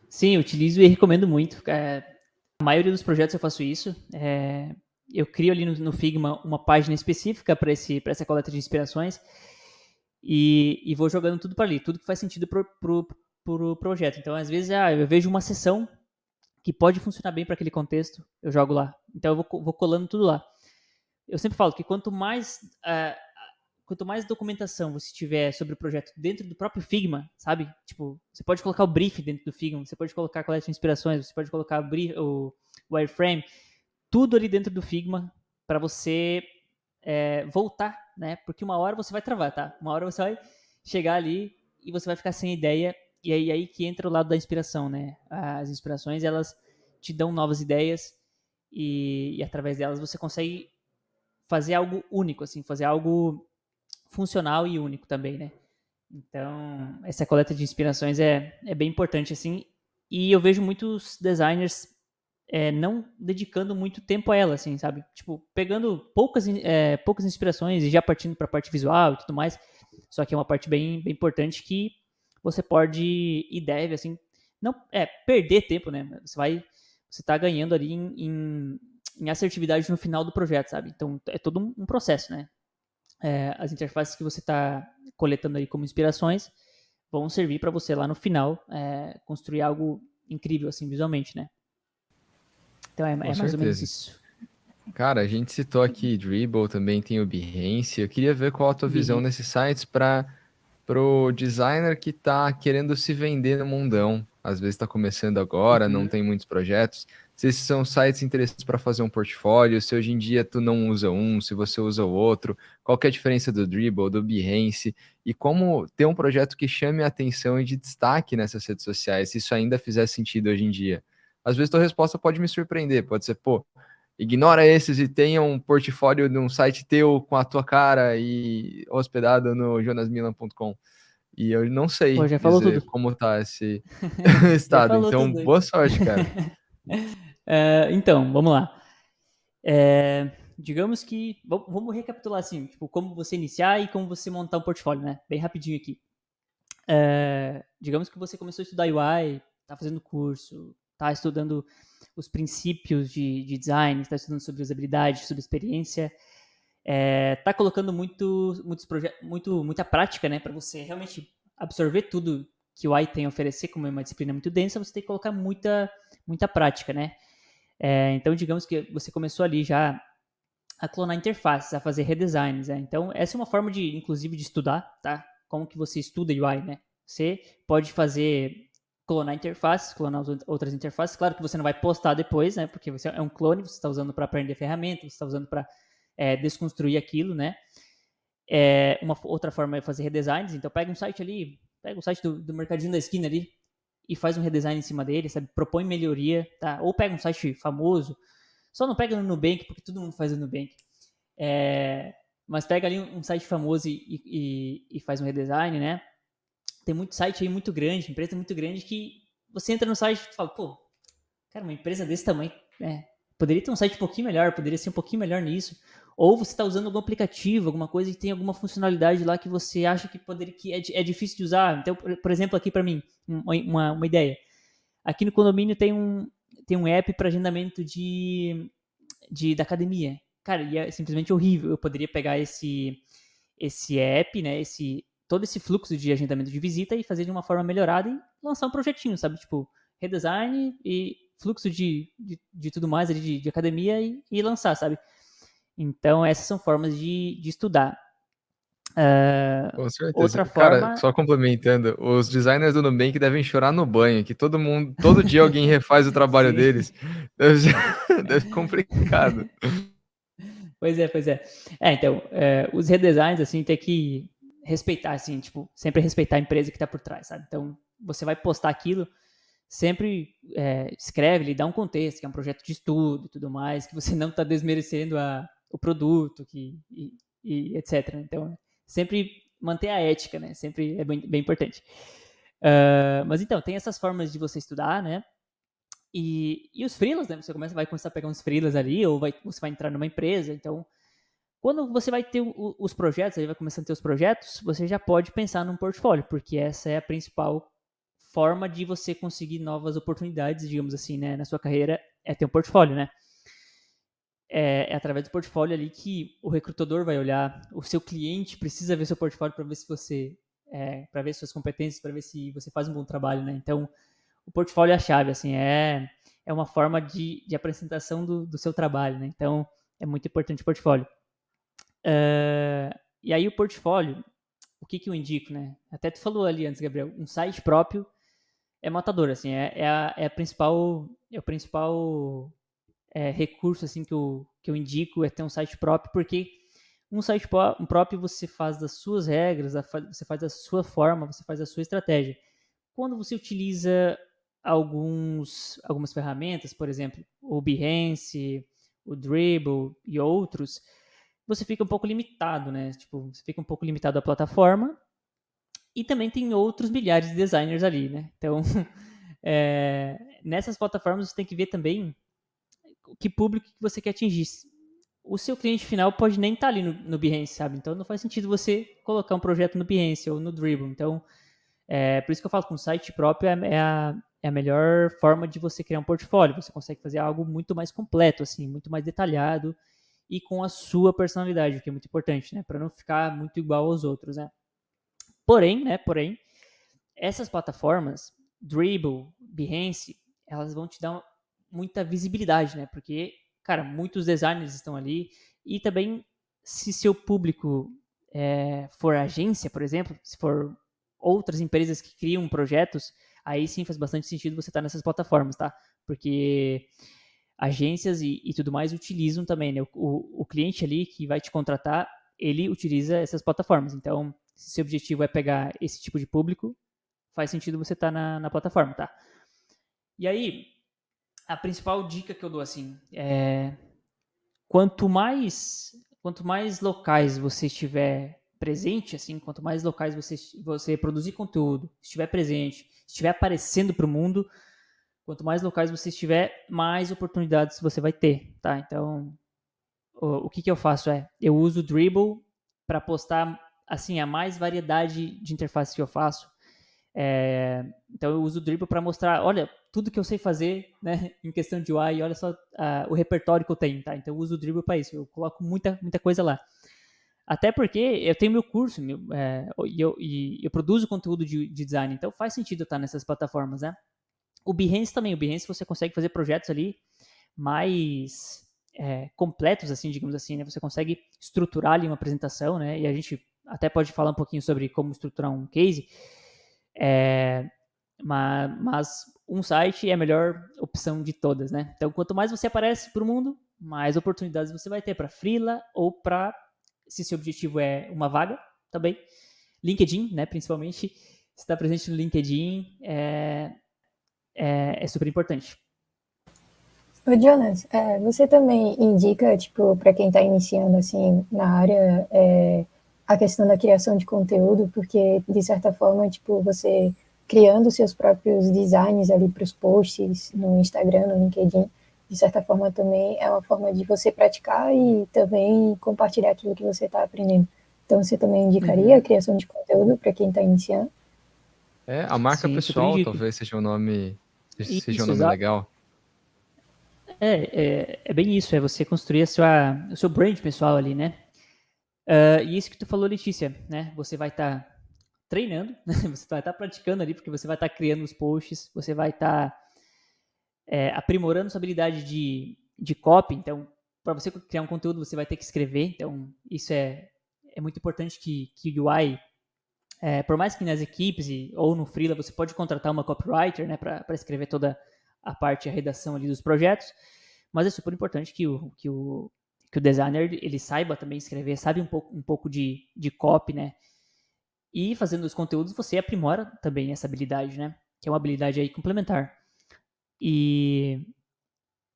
Sim, eu utilizo e recomendo muito. A maioria dos projetos eu faço isso. Eu crio ali no Figma uma página específica para essa coleta de inspirações. E vou jogando tudo para ali, tudo que faz sentido pro projeto. Então, às vezes, eu vejo uma seção que pode funcionar bem para aquele contexto, eu jogo lá. Então, eu vou colando tudo lá. Eu sempre falo que quanto mais documentação você tiver sobre o projeto dentro do próprio Figma, sabe? Tipo, você pode colocar o brief dentro do Figma, você pode colocar a coleta de inspirações, você pode colocar o wireframe, tudo ali dentro do Figma para você voltar, né? Porque uma hora você vai travar, tá? Uma hora você vai chegar ali e você vai ficar sem ideia, e aí que entra o lado da inspiração, né? As inspirações, elas te dão novas ideias e através delas você consegue fazer algo único, assim, fazer algo funcional e único também, né? Então, essa coleta de inspirações é bem importante, assim, e eu vejo muitos designers não dedicando muito tempo a ela, assim, sabe? Tipo, pegando poucas inspirações e já partindo para a parte visual e tudo mais. Só que é uma parte bem, bem importante que você pode e deve, assim, não perder tempo, né? Você tá ganhando ali em assertividade no final do projeto, sabe? Então, é todo um processo, né? As interfaces que você está coletando aí como inspirações vão servir para você lá no final construir algo incrível, assim, visualmente, né? Então é mais ou menos isso. Cara, a gente citou aqui Dribbble, também tem o Behance. Eu queria ver qual a tua visão nesses sites para o designer que está querendo se vender no mundão. Às vezes está começando agora, não tem muitos projetos. Se esses são sites interessantes para fazer um portfólio, se hoje em dia tu não usa um, se você usa o outro, qual que é a diferença do Dribbble, do Behance, e como ter um projeto que chame a atenção e de destaque nessas redes sociais, se isso ainda fizer sentido hoje em dia. Às vezes tua resposta pode me surpreender, pode ser, ignora esses e tenha um portfólio de um site teu com a tua cara e hospedado no jonasmilan.com. E eu não sei dizer como tá esse estado. Então, boa sorte, cara. Então, vamos lá. Digamos que... Vamos recapitular assim, tipo, como você iniciar e como você montar um portfólio, né? Bem rapidinho aqui. digamos que você começou a estudar UI, está fazendo curso, está estudando os princípios de design, está estudando sobre usabilidade, sobre experiência, está colocando muita prática, né, para você realmente absorver tudo que o UI tem a oferecer, como é uma disciplina muito densa, você tem que colocar muita prática, né? Então, digamos que você começou ali já a clonar interfaces, a fazer redesigns, né? Então, essa é uma forma inclusive, de estudar, tá? Como que você estuda UI, né? Você pode clonar interfaces, clonar outras interfaces. Claro que você não vai postar depois, né? Porque você é um clone, você está usando para aprender ferramenta, você está usando para desconstruir aquilo, né? Uma outra forma é fazer redesigns. Então, pega um site ali, pega o site do mercadinho da esquina ali e faz um redesign em cima dele, sabe? Propõe melhoria, tá? Ou pega um site famoso. Só não pega no Nubank, porque todo mundo faz no Nubank. Mas pega ali um site famoso e faz um redesign, né? Tem muito site aí muito grande, empresa muito grande, que você entra no site e fala, pô, cara, uma empresa desse tamanho, poderia ter um site um pouquinho melhor, poderia ser um pouquinho melhor nisso. Ou você está usando algum aplicativo, alguma coisa que tem alguma funcionalidade lá que você acha que é difícil de usar. Então, por exemplo, aqui para mim, uma ideia. Aqui no condomínio tem um app para agendamento da academia. Cara, e é simplesmente horrível. Eu poderia pegar esse app, né, todo esse fluxo de agendamento de visita e fazer de uma forma melhorada e lançar um projetinho, sabe? Tipo, redesign e fluxo de tudo mais ali de academia e lançar, sabe? Então, essas são formas de estudar. Com certeza. Outra Cara, forma... só complementando, os designers do Nubank devem chorar no banho, que todo dia alguém refaz o trabalho Sim. deles. Deve ser complicado. Pois é. Então, os redesigns, assim, tem que respeitar, assim, tipo, sempre respeitar a empresa que tá por trás, sabe? Então, você vai postar aquilo, sempre escreve, lhe dá um contexto, que é um projeto de estudo e tudo mais, que você não tá desmerecendo o produto, e etc. Então, sempre manter a ética, né? Sempre é bem importante. Mas então, tem essas formas de você estudar, né? E os freelas, né? Você vai começar a pegar uns freelas ali, ou você vai entrar numa empresa. Então, quando você vai ter os projetos, aí vai começando a ter os projetos, você já pode pensar num portfólio, porque essa é a principal forma de você conseguir novas oportunidades, digamos assim, né? Na sua carreira, é ter um portfólio, né? É através do portfólio ali que o recrutador vai olhar, o seu cliente precisa ver seu portfólio para ver se você, para ver suas competências, para ver se você faz um bom trabalho, né? Então, o portfólio é a chave, assim, é uma forma de apresentação do seu trabalho, né? Então, é muito importante o portfólio. E aí o portfólio, o que eu indico, né? Até tu falou ali antes, Gabriel, um site próprio é matador, assim, é o principal recurso, assim, que eu indico é ter um site próprio, porque um site próprio você faz das suas regras, você faz da sua forma, você faz a sua estratégia. Quando você utiliza algumas ferramentas, por exemplo, o Behance, o Dribbble e outros, você fica um pouco limitado, né? Tipo, você fica um pouco limitado à plataforma e também tem outros milhares de designers ali, né? Então, nessas plataformas você tem que ver também que público que você quer atingir. O seu cliente final pode nem estar ali no Behance, sabe? Então, não faz sentido você colocar um projeto no Behance ou no Dribbble. Então, por isso que eu falo que um site próprio é a melhor forma de você criar um portfólio. Você consegue fazer algo muito mais completo, assim, muito mais detalhado e com a sua personalidade, o que é muito importante, né? Para não ficar muito igual aos outros, né? Porém, essas plataformas, Dribbble, Behance, elas vão te dar muita visibilidade, né? Porque, cara, muitos designers estão ali e também se seu público for agência, por exemplo, se for outras empresas que criam projetos, aí sim faz bastante sentido você estar nessas plataformas, tá? Porque agências e tudo mais utilizam também, né? O cliente ali que vai te contratar, ele utiliza essas plataformas. Então, se seu objetivo é pegar esse tipo de público, faz sentido você estar na plataforma, tá? E aí, a principal dica que eu dou, assim, quanto mais locais você estiver presente, assim, quanto mais locais você produzir conteúdo, estiver presente, estiver aparecendo para o mundo, quanto mais locais você estiver, mais oportunidades você vai ter, tá? Então, o que eu faço eu uso o Dribbble para postar, assim, a mais variedade de interfaces que eu faço. Então eu uso o Dribble para mostrar, olha, tudo que eu sei fazer, né, em questão de UI, olha só o repertório que eu tenho, tá? Então eu uso o Dribble para isso, eu coloco muita coisa lá. Até porque eu tenho meu curso e eu produzo conteúdo de design, então faz sentido eu estar nessas plataformas, né? O Behance também, o Behance você consegue fazer projetos ali mais completos, assim, digamos assim, né? Você consegue estruturar ali uma apresentação, né? E a gente até pode falar um pouquinho sobre como estruturar um case, mas um site é a melhor opção de todas, né? Então, quanto mais você aparece para o mundo, mais oportunidades você vai ter para freela ou para, se seu objetivo é uma vaga, também. LinkedIn, né? Principalmente, se está presente no LinkedIn, é super importante. Ô, Jonas, você também indica, tipo, para quem está iniciando, assim, na área, a questão da criação de conteúdo, porque, de certa forma, tipo, você criando seus próprios designs ali para os posts no Instagram, no LinkedIn, de certa forma também é uma forma de você praticar e também compartilhar aquilo que você está aprendendo. Então, você também indicaria a criação de conteúdo para quem está iniciando? A marca Sim, super pessoal indico. talvez seja um nome Isso, exato. legal. É bem isso, é você construir o seu brand pessoal ali, né? E isso que tu falou, Letícia, né? Você vai estar treinando, né? Você vai estar praticando ali, porque você vai estar criando os posts, você vai estar aprimorando sua habilidade de copy. Então, para você criar um conteúdo, você vai ter que escrever. Então, isso é muito importante que o UI, por mais que nas equipes ou no freela, você pode contratar uma copywriter, né, para escrever toda a parte, a redação ali dos projetos, mas é super importante que o designer ele saiba também escrever, sabe um pouco de copy, né? E fazendo os conteúdos você aprimora também essa habilidade, né? Que é uma habilidade aí complementar. E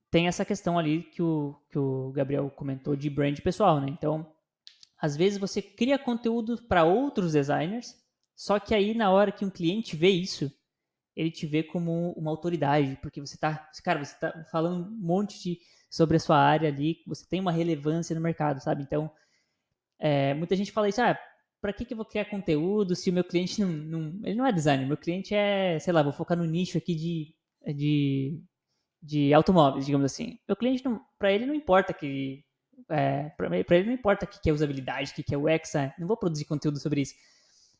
tem essa questão ali que o Gabriel comentou de brand pessoal, né? Então, às vezes você cria conteúdo para outros designers, só que aí na hora que um cliente vê isso, ele te vê como uma autoridade, porque você tá falando um monte sobre a sua área ali, você tem uma relevância no mercado, sabe? Então, muita gente fala isso, para que eu vou criar conteúdo se o meu cliente ele não é designer, meu cliente é, sei lá, vou focar no nicho aqui de automóveis, digamos assim. Meu cliente, para ele não importa que para ele não importa o que é usabilidade, o que é UX, não vou produzir conteúdo sobre isso.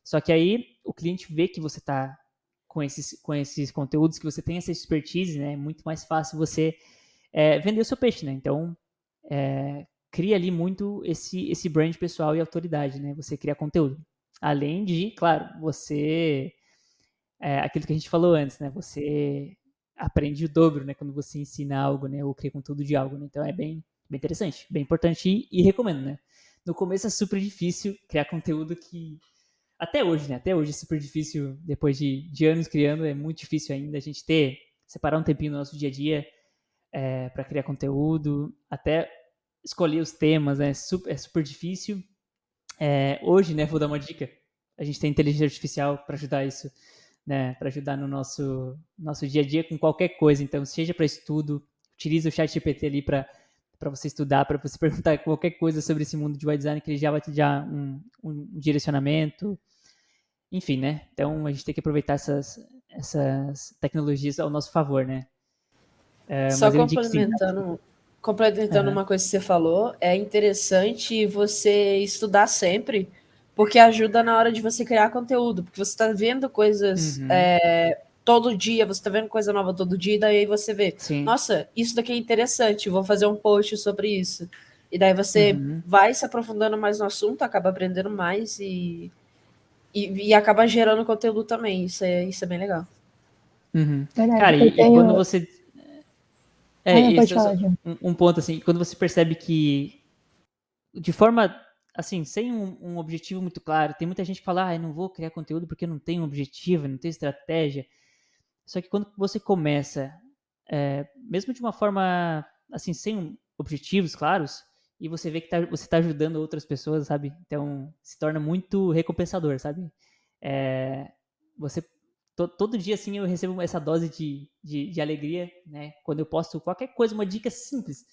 Só que aí o cliente vê que você está com esses conteúdos, que você tem essa expertise, né? É muito mais fácil você vender o seu peixe, né? Então, cria ali muito esse brand pessoal e autoridade, né? Você cria conteúdo. Além de, claro, você... aquilo que a gente falou antes, né? Você aprende o dobro, né? Quando você ensina algo, né? Ou cria conteúdo de algo, né? Então, é bem interessante, bem importante e recomendo, né? No começo é super difícil criar conteúdo que... Até hoje, né? Até hoje é super difícil, depois de anos criando, é muito difícil ainda a gente separar um tempinho no nosso dia a dia para criar conteúdo, até escolher os temas, né? É super difícil. Hoje, né? Vou dar uma dica. A gente tem inteligência artificial para ajudar isso, né? Para ajudar no nosso dia a dia com qualquer coisa. Então, seja para estudo, utilize o chat GPT ali para você estudar, para você perguntar qualquer coisa sobre esse mundo de UI design, que ele já vai te dar um direcionamento. Enfim, né? Então a gente tem que aproveitar essas tecnologias ao nosso favor, né? Só Mas eu indico sim. complementando uma coisa que você falou, é interessante você estudar sempre, porque ajuda na hora de você criar conteúdo, porque você está vendo coisas todo dia, você está vendo coisa nova todo dia, e daí você vê, Sim. nossa, isso daqui é interessante, vou fazer um post sobre isso. E daí você vai se aprofundando mais no assunto, acaba aprendendo mais e acaba gerando conteúdo também. Isso é bem legal. Cara, e quando você... pode falar, João. Um ponto assim, quando você percebe que de forma assim, sem um objetivo muito claro, tem muita gente que fala, eu não vou criar conteúdo porque eu não tenho objetivo, não tenho estratégia. Só que quando você começa, mesmo de uma forma assim, sem objetivos claros, e você vê que você está ajudando outras pessoas, sabe? Então, se torna muito recompensador, sabe? Você todo dia, assim, eu recebo essa dose de alegria, né? Quando eu posto qualquer coisa, uma dica simples.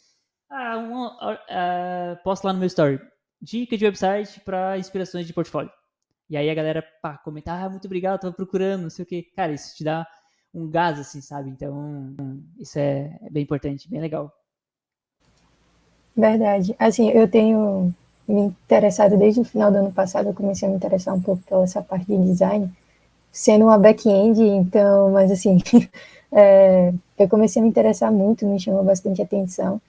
Posto lá no meu story. Dica de website para inspirações de portfólio. E aí a galera, pá, comenta, muito obrigado, tava procurando, não sei o quê. Cara, isso te dá um gás, assim, sabe? Então, isso é bem importante, bem legal. Verdade. Assim, eu tenho me interessado desde o final do ano passado, eu comecei a me interessar um pouco pela essa parte de design, sendo uma back-end, então, mas assim, eu comecei a me interessar muito, me chamou bastante atenção.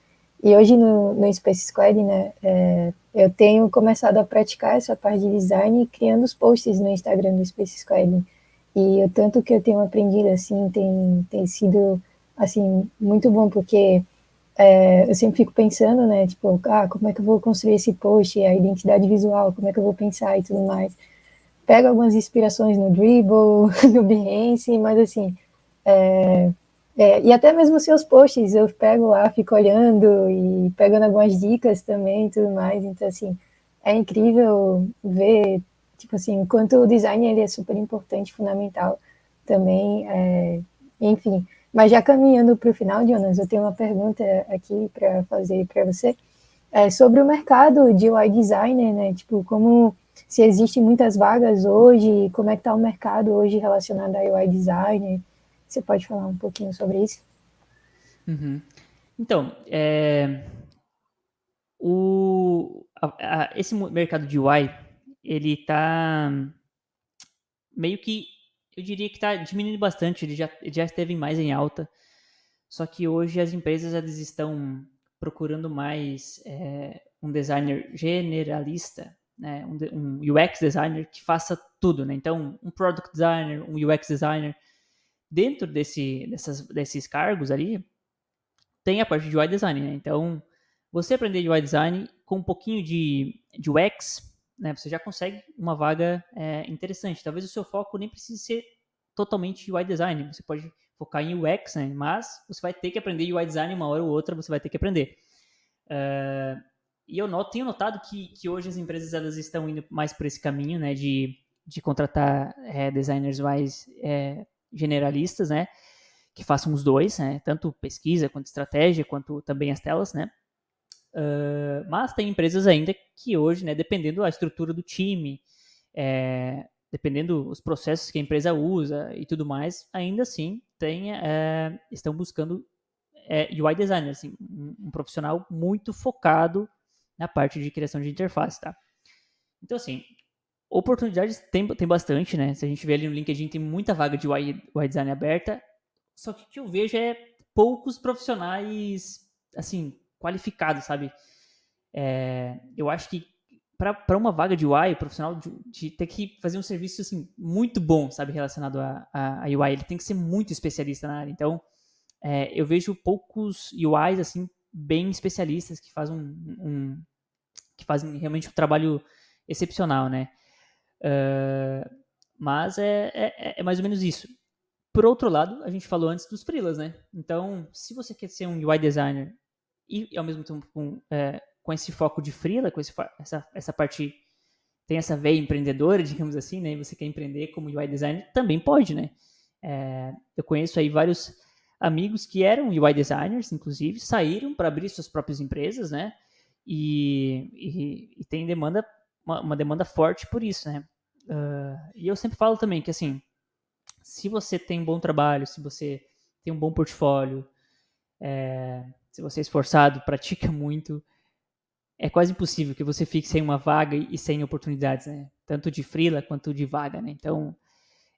E hoje no Space Squad, né, eu tenho começado a praticar essa parte de design criando os posts no Instagram do Space Squad. E o tanto que eu tenho aprendido, assim, tem sido, assim, muito bom, porque eu sempre fico pensando, né, tipo, como é que eu vou construir esse post, a identidade visual, como é que eu vou pensar e tudo mais. Pego algumas inspirações no Dribbble, no Behance, mas assim, e até mesmo seus posts eu pego lá, fico olhando e pegando algumas dicas também e tudo mais. Então, assim, é incrível ver, tipo assim, enquanto o design ele é super importante, fundamental também, enfim. Mas já caminhando para o final, Jonas, eu tenho uma pergunta aqui para fazer para você. Sobre o mercado de UI designer, né? Tipo, se existem muitas vagas hoje, como é que está o mercado hoje relacionado a UI designer? Você pode falar um pouquinho sobre isso? Uhum. Então, esse mercado de UI, ele tá meio que, eu diria que tá diminuindo bastante, ele já esteve mais em alta, só que hoje as empresas elas estão procurando mais um designer generalista, né? Um UX designer que faça tudo, né? Então, um product designer, um UX designer, dentro desses cargos ali, tem a parte de UI design, né? Então, você aprender de UI design com um pouquinho de UX, né? Você já consegue uma vaga interessante. Talvez o seu foco nem precise ser totalmente UI design. Você pode focar em UX, né? Mas você vai ter que aprender UI design uma hora ou outra, você vai ter que aprender. E eu tenho notado que hoje as empresas elas estão indo mais por esse caminho, né? De contratar designers mais generalistas, né? Que façam os dois, né? Tanto pesquisa quanto estratégia, quanto também as telas, né? Mas tem empresas ainda que hoje, né, dependendo da estrutura do time, dependendo dos processos que a empresa usa e tudo mais, ainda assim estão buscando UI designer, assim, um profissional muito focado na parte de criação de interface, tá? Então, assim, oportunidades tem bastante, né? Se a gente vê ali no LinkedIn, tem muita vaga de UI design aberta, só que o que eu vejo é poucos profissionais, assim, qualificados, sabe? Eu acho que para uma vaga de UI, o profissional de ter que fazer um serviço, assim, muito bom, sabe? Relacionado a UI, ele tem que ser muito especialista na área. Então, eu vejo poucos UIs, assim, bem especialistas que que fazem realmente um trabalho excepcional, né? Mas é mais ou menos isso. Por outro lado, a gente falou antes dos freelas, né? Então, se você quer ser um UI designer e ao mesmo tempo com esse foco de freela, com essa parte, tem essa veia empreendedora, digamos assim, né? E você quer empreender como UI designer, também pode, né? Eu conheço aí vários amigos que eram UI designers, inclusive, saíram para abrir suas próprias empresas, né? E tem uma demanda forte por isso, né? E eu sempre falo também que, assim, se você tem um bom trabalho, se você tem um bom portfólio, se você é esforçado, pratica muito, é quase impossível que você fique sem uma vaga e sem oportunidades, né? Tanto de freela quanto de vaga, né? Então,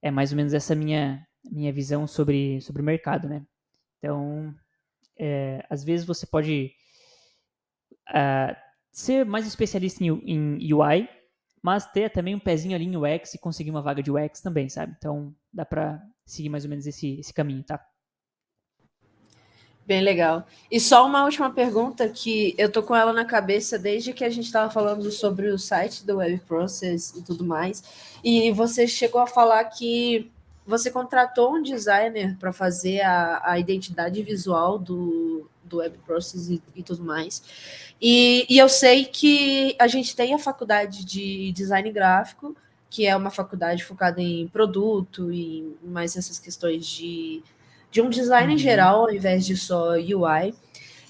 é mais ou menos essa minha visão sobre o mercado, né? Então, às vezes você pode ser mais especialista em UI, mas ter também um pezinho ali em UX e conseguir uma vaga de UX também, sabe? Então, dá para seguir mais ou menos esse caminho, tá? Bem legal. E só uma última pergunta que eu tô com ela na cabeça desde que a gente estava falando sobre o site do Web Process e tudo mais. E você chegou a falar que você contratou um designer para fazer a identidade visual do Web Process e tudo mais. E eu sei que a gente tem a faculdade de design gráfico, que é uma faculdade focada em produto e mais essas questões de um design em geral, ao invés de só UI.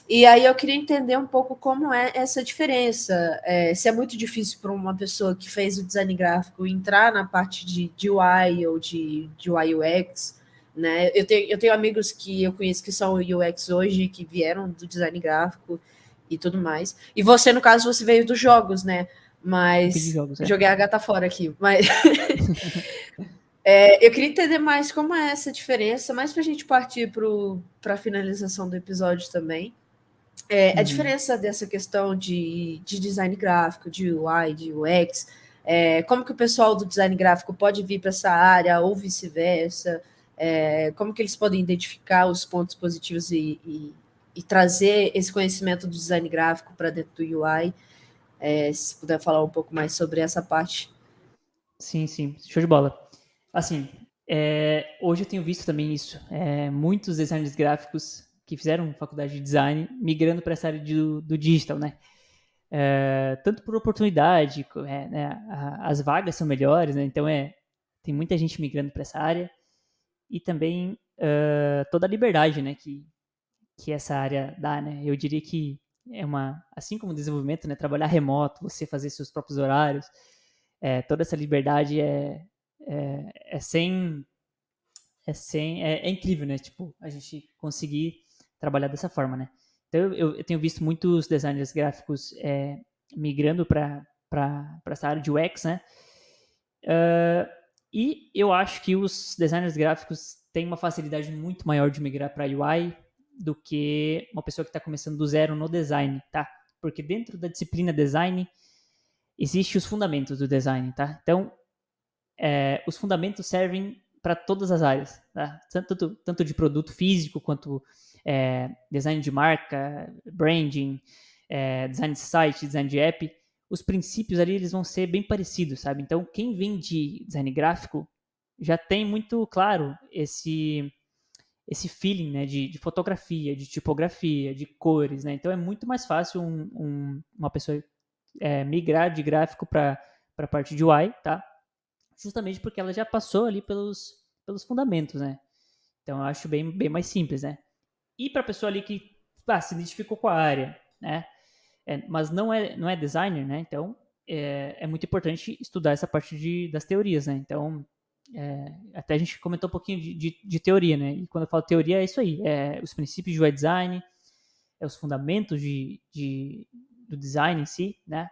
E aí eu queria entender um pouco como é essa diferença. Se é muito difícil para uma pessoa que fez o design gráfico entrar na parte de UI ou de UI UX, né? Eu tenho amigos que eu conheço que são UX hoje, que vieram do design gráfico e tudo mais. E você, no caso, você veio dos jogos, né? Mas Jogos, joguei a gata fora aqui. Mas eu queria entender mais como é essa diferença, mais para a gente partir para a finalização do episódio também. A diferença dessa questão de design gráfico, de UI, de UX, como que o pessoal do design gráfico pode vir para essa área ou vice-versa, como que eles podem identificar os pontos positivos e trazer esse conhecimento do design gráfico para dentro do UI. Se puder falar um pouco mais sobre essa parte. Sim, show de bola. Assim, hoje eu tenho visto também isso, muitos designers gráficos que fizeram faculdade de design migrando para essa área do digital, né? Tanto por oportunidade, né, as vagas são melhores, né? Então tem muita gente migrando para essa área e também toda a liberdade, né, que essa área dá, né? Eu diria que assim como o desenvolvimento, né, trabalhar remoto, você fazer seus próprios horários, toda essa liberdade é incrível, né? Tipo, a gente conseguir trabalhar dessa forma, né? Então eu tenho visto muitos designers gráficos migrando para essa área de UX, né? E eu acho que os designers gráficos têm uma facilidade muito maior de migrar para UI do que uma pessoa que está começando do zero no design, tá? Porque dentro da disciplina design existem os fundamentos do design, tá? Então, os fundamentos servem para todas as áreas, tá? Tanto de produto físico quanto design de marca, branding, design de site, design de app. Os princípios ali eles vão ser bem parecidos, sabe? Então, quem vem de design gráfico já tem muito claro esse feeling, né, de fotografia, de tipografia, de cores, né? Então é muito mais fácil uma pessoa migrar de gráfico para a parte de UI, tá? Justamente porque ela já passou ali pelos fundamentos, né? Então eu acho bem mais simples, né? E para a pessoa ali que se identificou com a área, né? Mas não é designer, né? Então é muito importante estudar essa parte das teorias, né? Então até a gente comentou um pouquinho de teoria, né? E quando eu falo teoria é isso aí, os princípios de UI design, os fundamentos do design em si, né?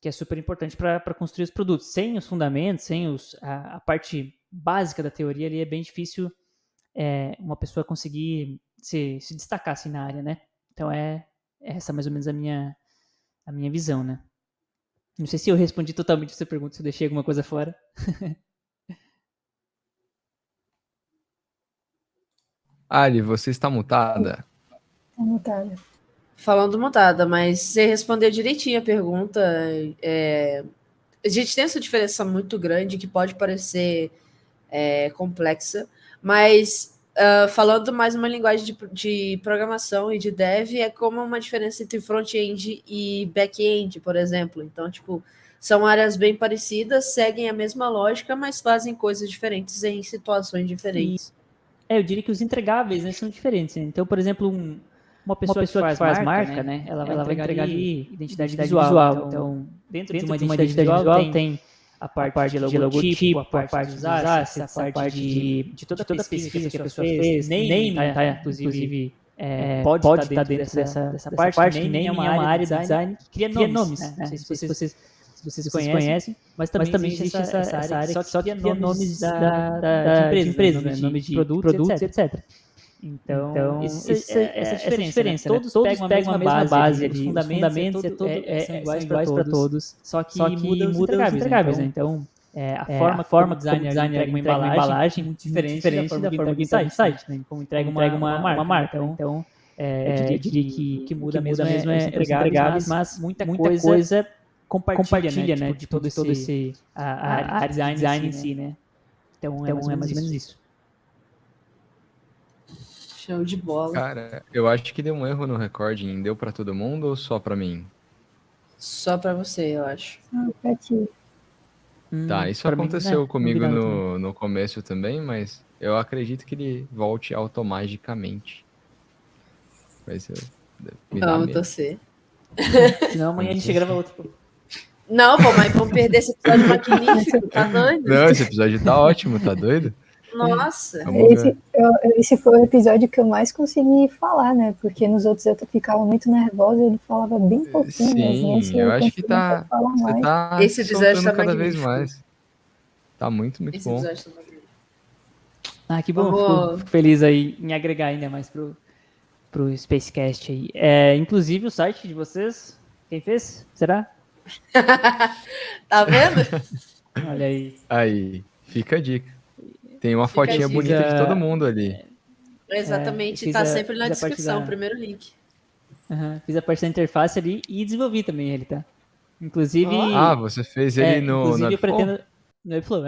Que é super importante para construir os produtos. Sem os fundamentos, sem a parte básica da teoria, ali é bem difícil uma pessoa conseguir se destacar assim, na área, né? Então essa mais ou menos a minha visão, né? Não sei se eu respondi totalmente a sua pergunta, se eu deixei alguma coisa fora. Ali, você está mutada? Tá mutada. Falando mutada, mas você respondeu direitinho a pergunta. A gente tem essa diferença muito grande que pode parecer complexa, mas falando mais uma linguagem de programação e de dev, é como uma diferença entre front-end e back-end, por exemplo. Então, tipo, são áreas bem parecidas, seguem a mesma lógica, mas fazem coisas diferentes em situações diferentes. Eu diria que os entregáveis, né, são diferentes, né? Então, por exemplo, uma pessoa que faz marca, né, ela vai entregar ali identidade visual. Então, dentro de uma identidade visual tem a parte de logotipo, a parte dos assets, a parte de toda a pesquisa que a pessoa fez, naming, tá? Inclusive, pode estar dentro dessa parte. Naming é uma área de design que cria nomes, né? Não sei se vocês conhecem, mas também existe essa área que só cria nomes de empresas, né? Nomes de produtos, etc. Então essa diferença, né? Todos pegam a mesma base ali, os fundamentos são iguais para todos, só que muda os entregáveis, né? Então, a forma que o designer entrega uma embalagem é muito diferente da forma que entrega o site, né? Como entrega uma marca. Então, eu diria que muda mesmo os entregáveis, mas muita coisa compartilha, né? De todo esse a design em si, né? Então é mais ou menos isso. Show de bola. Cara, eu acho que deu um erro no recording. Deu pra todo mundo ou só pra mim? Só pra você, eu acho. Pra ti. Tá, isso aconteceu comigo no começo também, mas eu acredito que ele volte automaticamente. Vai ser. Me dá Vamos medo. torcer. Senão amanhã a gente grava outro. Pô. Não, pô, mas vamos perder esse episódio magnífico, tá doido? Não, esse episódio tá ótimo, tá doido? Nossa. Vamos ver. Esse foi o episódio que eu mais consegui falar, né? Porque nos outros eu ficava muito nervosa e ele falava bem pouquinho. Mas Sim, nesse eu acho que consegui tá. falar Você mais. tá Esse episódio soltando tá cada vez magnífico. mais. Tá muito Esse bom. episódio tá magnífico. Ah, que bom. Vamos- Fico feliz aí em agregar ainda mais pro Spacecast aí. Inclusive o site de vocês, quem fez? Será? Tá vendo? Olha aí. Aí, fica a dica. Tem uma Fica a fotinha dica. bonita de todo mundo ali. Exatamente, fiz tá a- sempre na fiz a parte descrição, da- o primeiro link. Aham, fiz a parte da interface ali e desenvolvi também ele, tá? Inclusive. Ah, você fez ele no inclusive eu Webflow? pretendo. No Webflow,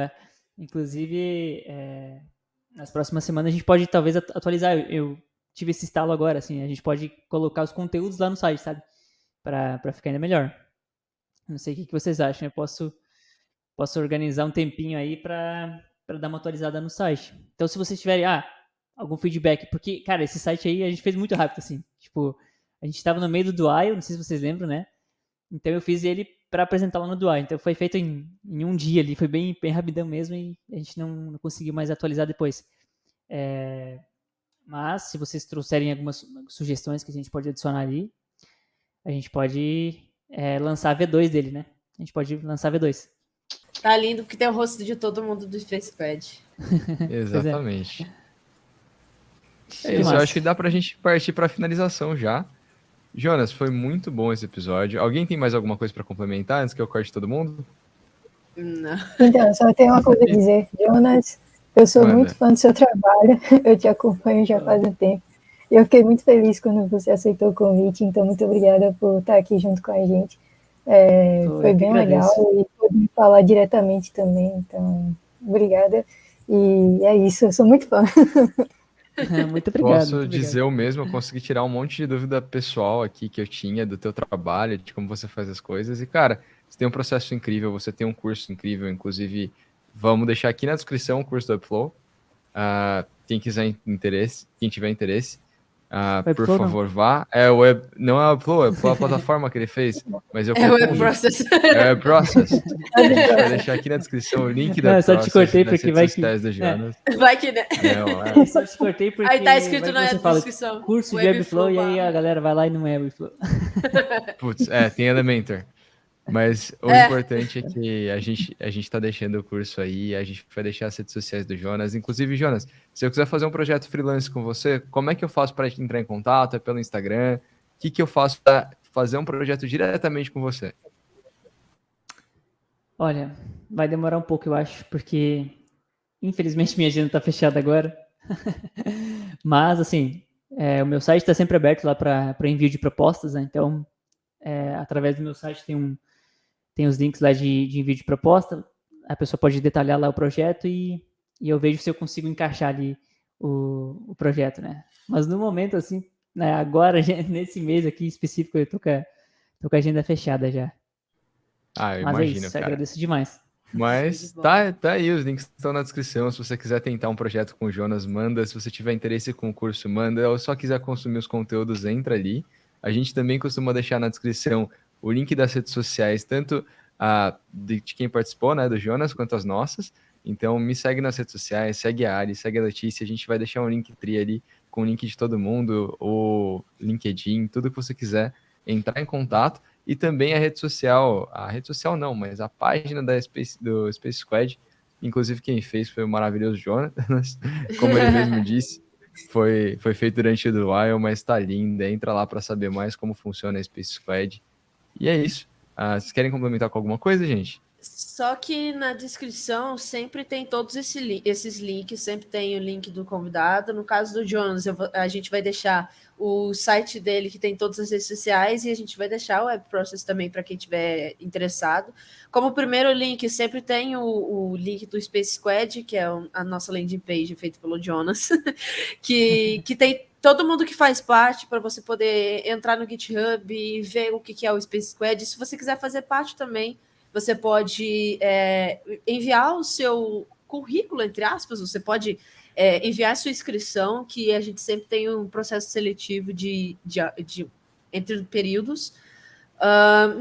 Inclusive, nas próximas semanas a gente pode talvez atualizar. Eu tive esse estalo agora, assim, a gente pode colocar os conteúdos lá no site, sabe? Pra ficar ainda melhor. Não sei o que vocês acham. Eu posso organizar um tempinho aí pra dar uma atualizada no site. Então, se vocês tiverem algum feedback, porque, cara, esse site aí a gente fez muito rápido, assim. Tipo, a gente tava no meio do Duai, não sei se vocês lembram, né? Então eu fiz ele para apresentar lá no Duai. Então foi feito em um dia ali, foi bem rapidão mesmo e a gente não conseguiu mais atualizar depois. Mas se vocês trouxerem algumas sugestões que a gente pode adicionar ali, a gente pode lançar a V2 dele, né? A gente pode lançar a V2. Tá lindo porque tem o rosto de todo mundo do Space Squad. Exatamente. É Que isso, eu massa. acho que dá pra gente partir pra finalização já. Jonas, foi muito bom esse episódio. Alguém tem mais alguma coisa pra complementar antes que eu corte todo mundo? Não. Então, só tenho uma coisa a dizer. Jonas, eu sou Manda. muito fã do seu trabalho. Eu te acompanho já faz um tempo. E eu fiquei muito feliz quando você aceitou o convite. Então, muito obrigada por estar aqui junto com a gente. Foi bem legal e poder falar diretamente também. Então, obrigada. E é isso, eu sou muito fã. Muito obrigado. Posso muito obrigado. dizer o mesmo, eu consegui tirar um monte de dúvida pessoal aqui que eu tinha do teu trabalho, de como você faz as coisas. E, cara, você tem um processo incrível, você tem um curso incrível, inclusive, vamos deixar aqui na descrição o curso do Webflow. Quem tiver interesse, por Webflow, não. favor, vá. Não é o Webflow, é a plataforma que ele fez, mas eu É o Web confundo. Process. É o Web Process. A gente vai deixar aqui na descrição o link da Não, eu só te cortei das porque redes vai que- sociais do Jonas. Vai que, né? Não, Eu só te cortei porque Aí tá escrito vai que na você fala descrição. curso de Webflow e aí a galera vai lá e não é Webflow. Putz, tem Elementor. Mas o importante é que a gente tá deixando o curso aí, a gente vai deixar as redes sociais do Jonas. Inclusive, Jonas, se eu quiser fazer um projeto freelance com você, como é que eu faço para entrar em contato? É pelo Instagram? O que eu faço para fazer um projeto diretamente com você? Olha, vai demorar um pouco, eu acho, porque infelizmente minha agenda tá fechada agora. Mas, assim, o meu site está sempre aberto lá para envio de propostas, né? Então, através do meu site tem os links lá de envio de proposta. A pessoa pode detalhar lá o projeto e eu vejo se eu consigo encaixar ali o projeto, né? Mas no momento, assim, né, agora, nesse mês aqui específico, eu tô com a agenda fechada já. Eu Mas imagino, é isso, cara. agradeço demais. Mas tá aí, os links estão na descrição. Se você quiser tentar um projeto com o Jonas, manda. Se você tiver interesse com o curso, manda. Ou só quiser consumir os conteúdos, entra ali. A gente também costuma deixar na descrição o link das redes sociais, tanto de quem participou, né, do Jonas, quanto as nossas. Então, me segue nas redes sociais, segue a Ari, segue a Letícia. A gente vai deixar um Linktree ali com o link de todo mundo, o LinkedIn, tudo que você quiser entrar em contato. E também a rede social não, mas a página do Space Squad, inclusive quem fez foi o maravilhoso Jonas, como ele mesmo disse, foi feito durante o Dual, mas tá linda, entra lá para saber mais como funciona a Space Squad. E é isso. Vocês querem complementar com alguma coisa, gente? Só que na descrição sempre tem todos esses links, sempre tem o link do convidado. No caso do Jonas, a gente vai deixar o site dele, que tem todas as redes sociais, e a gente vai deixar o Web Process também para quem tiver interessado. Como primeiro link, sempre tem o link do Space Squad, que é a nossa landing page feita pelo Jonas, que tem todo mundo que faz parte para você poder entrar no GitHub e ver o que é o Space Squad. Se você quiser fazer parte também, você pode enviar o seu currículo, entre aspas, você pode enviar sua inscrição, que a gente sempre tem um processo seletivo entre períodos.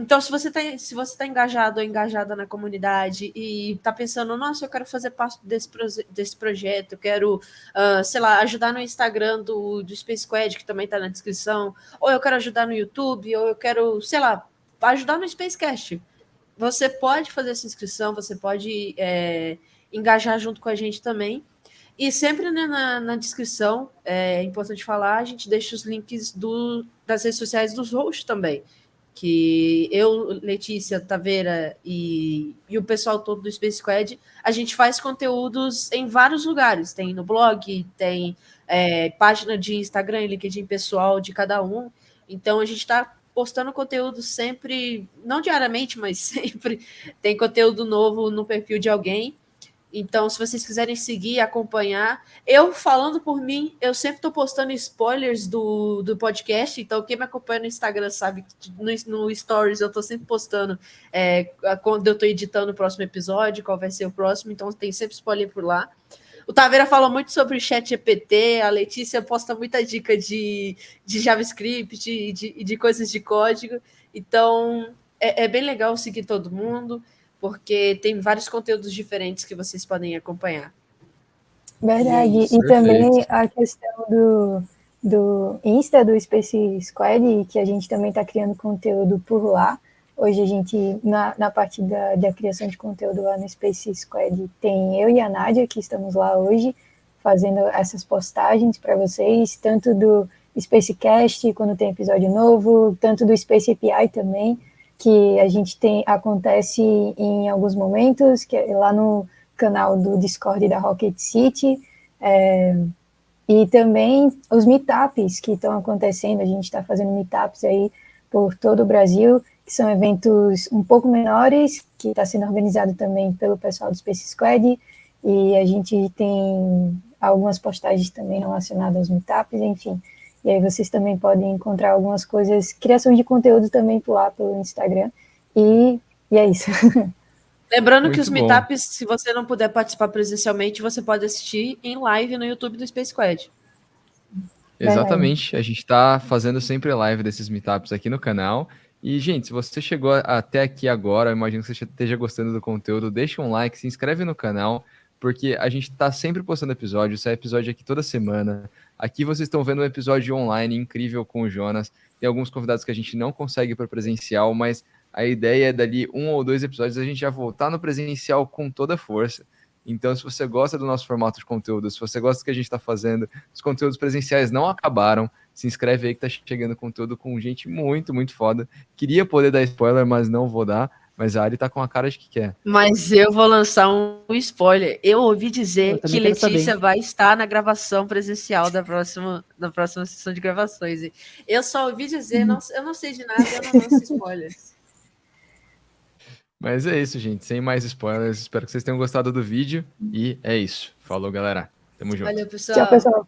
Então, se você está engajado ou engajada na comunidade e está pensando, nossa, eu quero fazer parte desse projeto, eu quero, sei lá, ajudar no Instagram do Space Squad, que também está na descrição, ou eu quero ajudar no YouTube, ou eu quero, sei lá, ajudar no Spacecast. Você pode fazer essa inscrição, você pode engajar junto com a gente também. E sempre, né, na descrição, é importante falar, a gente deixa os links das redes sociais dos hosts também, que eu, Letícia, Taveira e o pessoal todo do Space Squad, a gente faz conteúdos em vários lugares. Tem no blog, tem página de Instagram e LinkedIn pessoal de cada um. Então, a gente está postando conteúdo sempre, não diariamente, mas sempre tem conteúdo novo no perfil de alguém. Então, se vocês quiserem seguir, acompanhar, eu falando por mim, eu sempre estou postando spoilers do podcast, então quem me acompanha no Instagram sabe que no Stories eu estou sempre postando quando eu estou editando o próximo episódio, qual vai ser o próximo, então tem sempre spoiler por lá. O Taveira falou muito sobre o ChatGPT, a Letícia posta muita dica de JavaScript, de coisas de código, então é bem legal seguir todo mundo, porque tem vários conteúdos diferentes que vocês podem acompanhar. Verdade. E também a questão do Insta, do Space Squad, que a gente também está criando conteúdo por lá. Hoje a gente, na parte da criação de conteúdo lá no Space Squad, tem eu e a Nádia, que estamos lá hoje, fazendo essas postagens para vocês, tanto do Spacecast, quando tem episódio novo, tanto do Space API também, que a gente acontece em alguns momentos, que é lá no canal do Discord da Rocket City, e também os meetups que estão acontecendo, a gente está fazendo meetups aí por todo o Brasil, que são eventos um pouco menores, que está sendo organizado também pelo pessoal do Space Squad, e a gente tem algumas postagens também relacionadas aos meetups, enfim. E aí vocês também podem encontrar algumas coisas, criação de conteúdo também por lá, pelo Instagram. E é isso. Lembrando Muito que os bom. meetups, se você não puder participar presencialmente, você pode assistir em live no YouTube do Space Squad. Exatamente. A gente está fazendo sempre live desses meetups aqui no canal. E, gente, se você chegou até aqui agora, eu imagino que você esteja gostando do conteúdo, deixa um like, se inscreve no canal, porque a gente está sempre postando episódio, sai episódio aqui toda semana. Aqui vocês estão vendo um episódio online incrível com o Jonas. Tem alguns convidados que a gente não consegue ir para presencial, mas a ideia é dali 1 ou 2 episódios a gente já voltar no presencial com toda a força. Então, se você gosta do nosso formato de conteúdo, se você gosta do que a gente está fazendo, os conteúdos presenciais não acabaram, se inscreve aí que tá chegando conteúdo com gente muito, muito foda. Queria poder dar spoiler, mas não vou dar. Mas a Ari tá com a cara de que quer. Mas eu vou lançar um spoiler. Eu ouvi dizer que Letícia vai estar na gravação presencial da próxima sessão de gravações. Eu só ouvi dizer, eu não sei de nada, eu não lanço spoilers. Mas é isso, gente. Sem mais spoilers. Espero que vocês tenham gostado do vídeo. E é isso. Falou, galera. Tamo junto. Valeu, pessoal. Tchau, pessoal.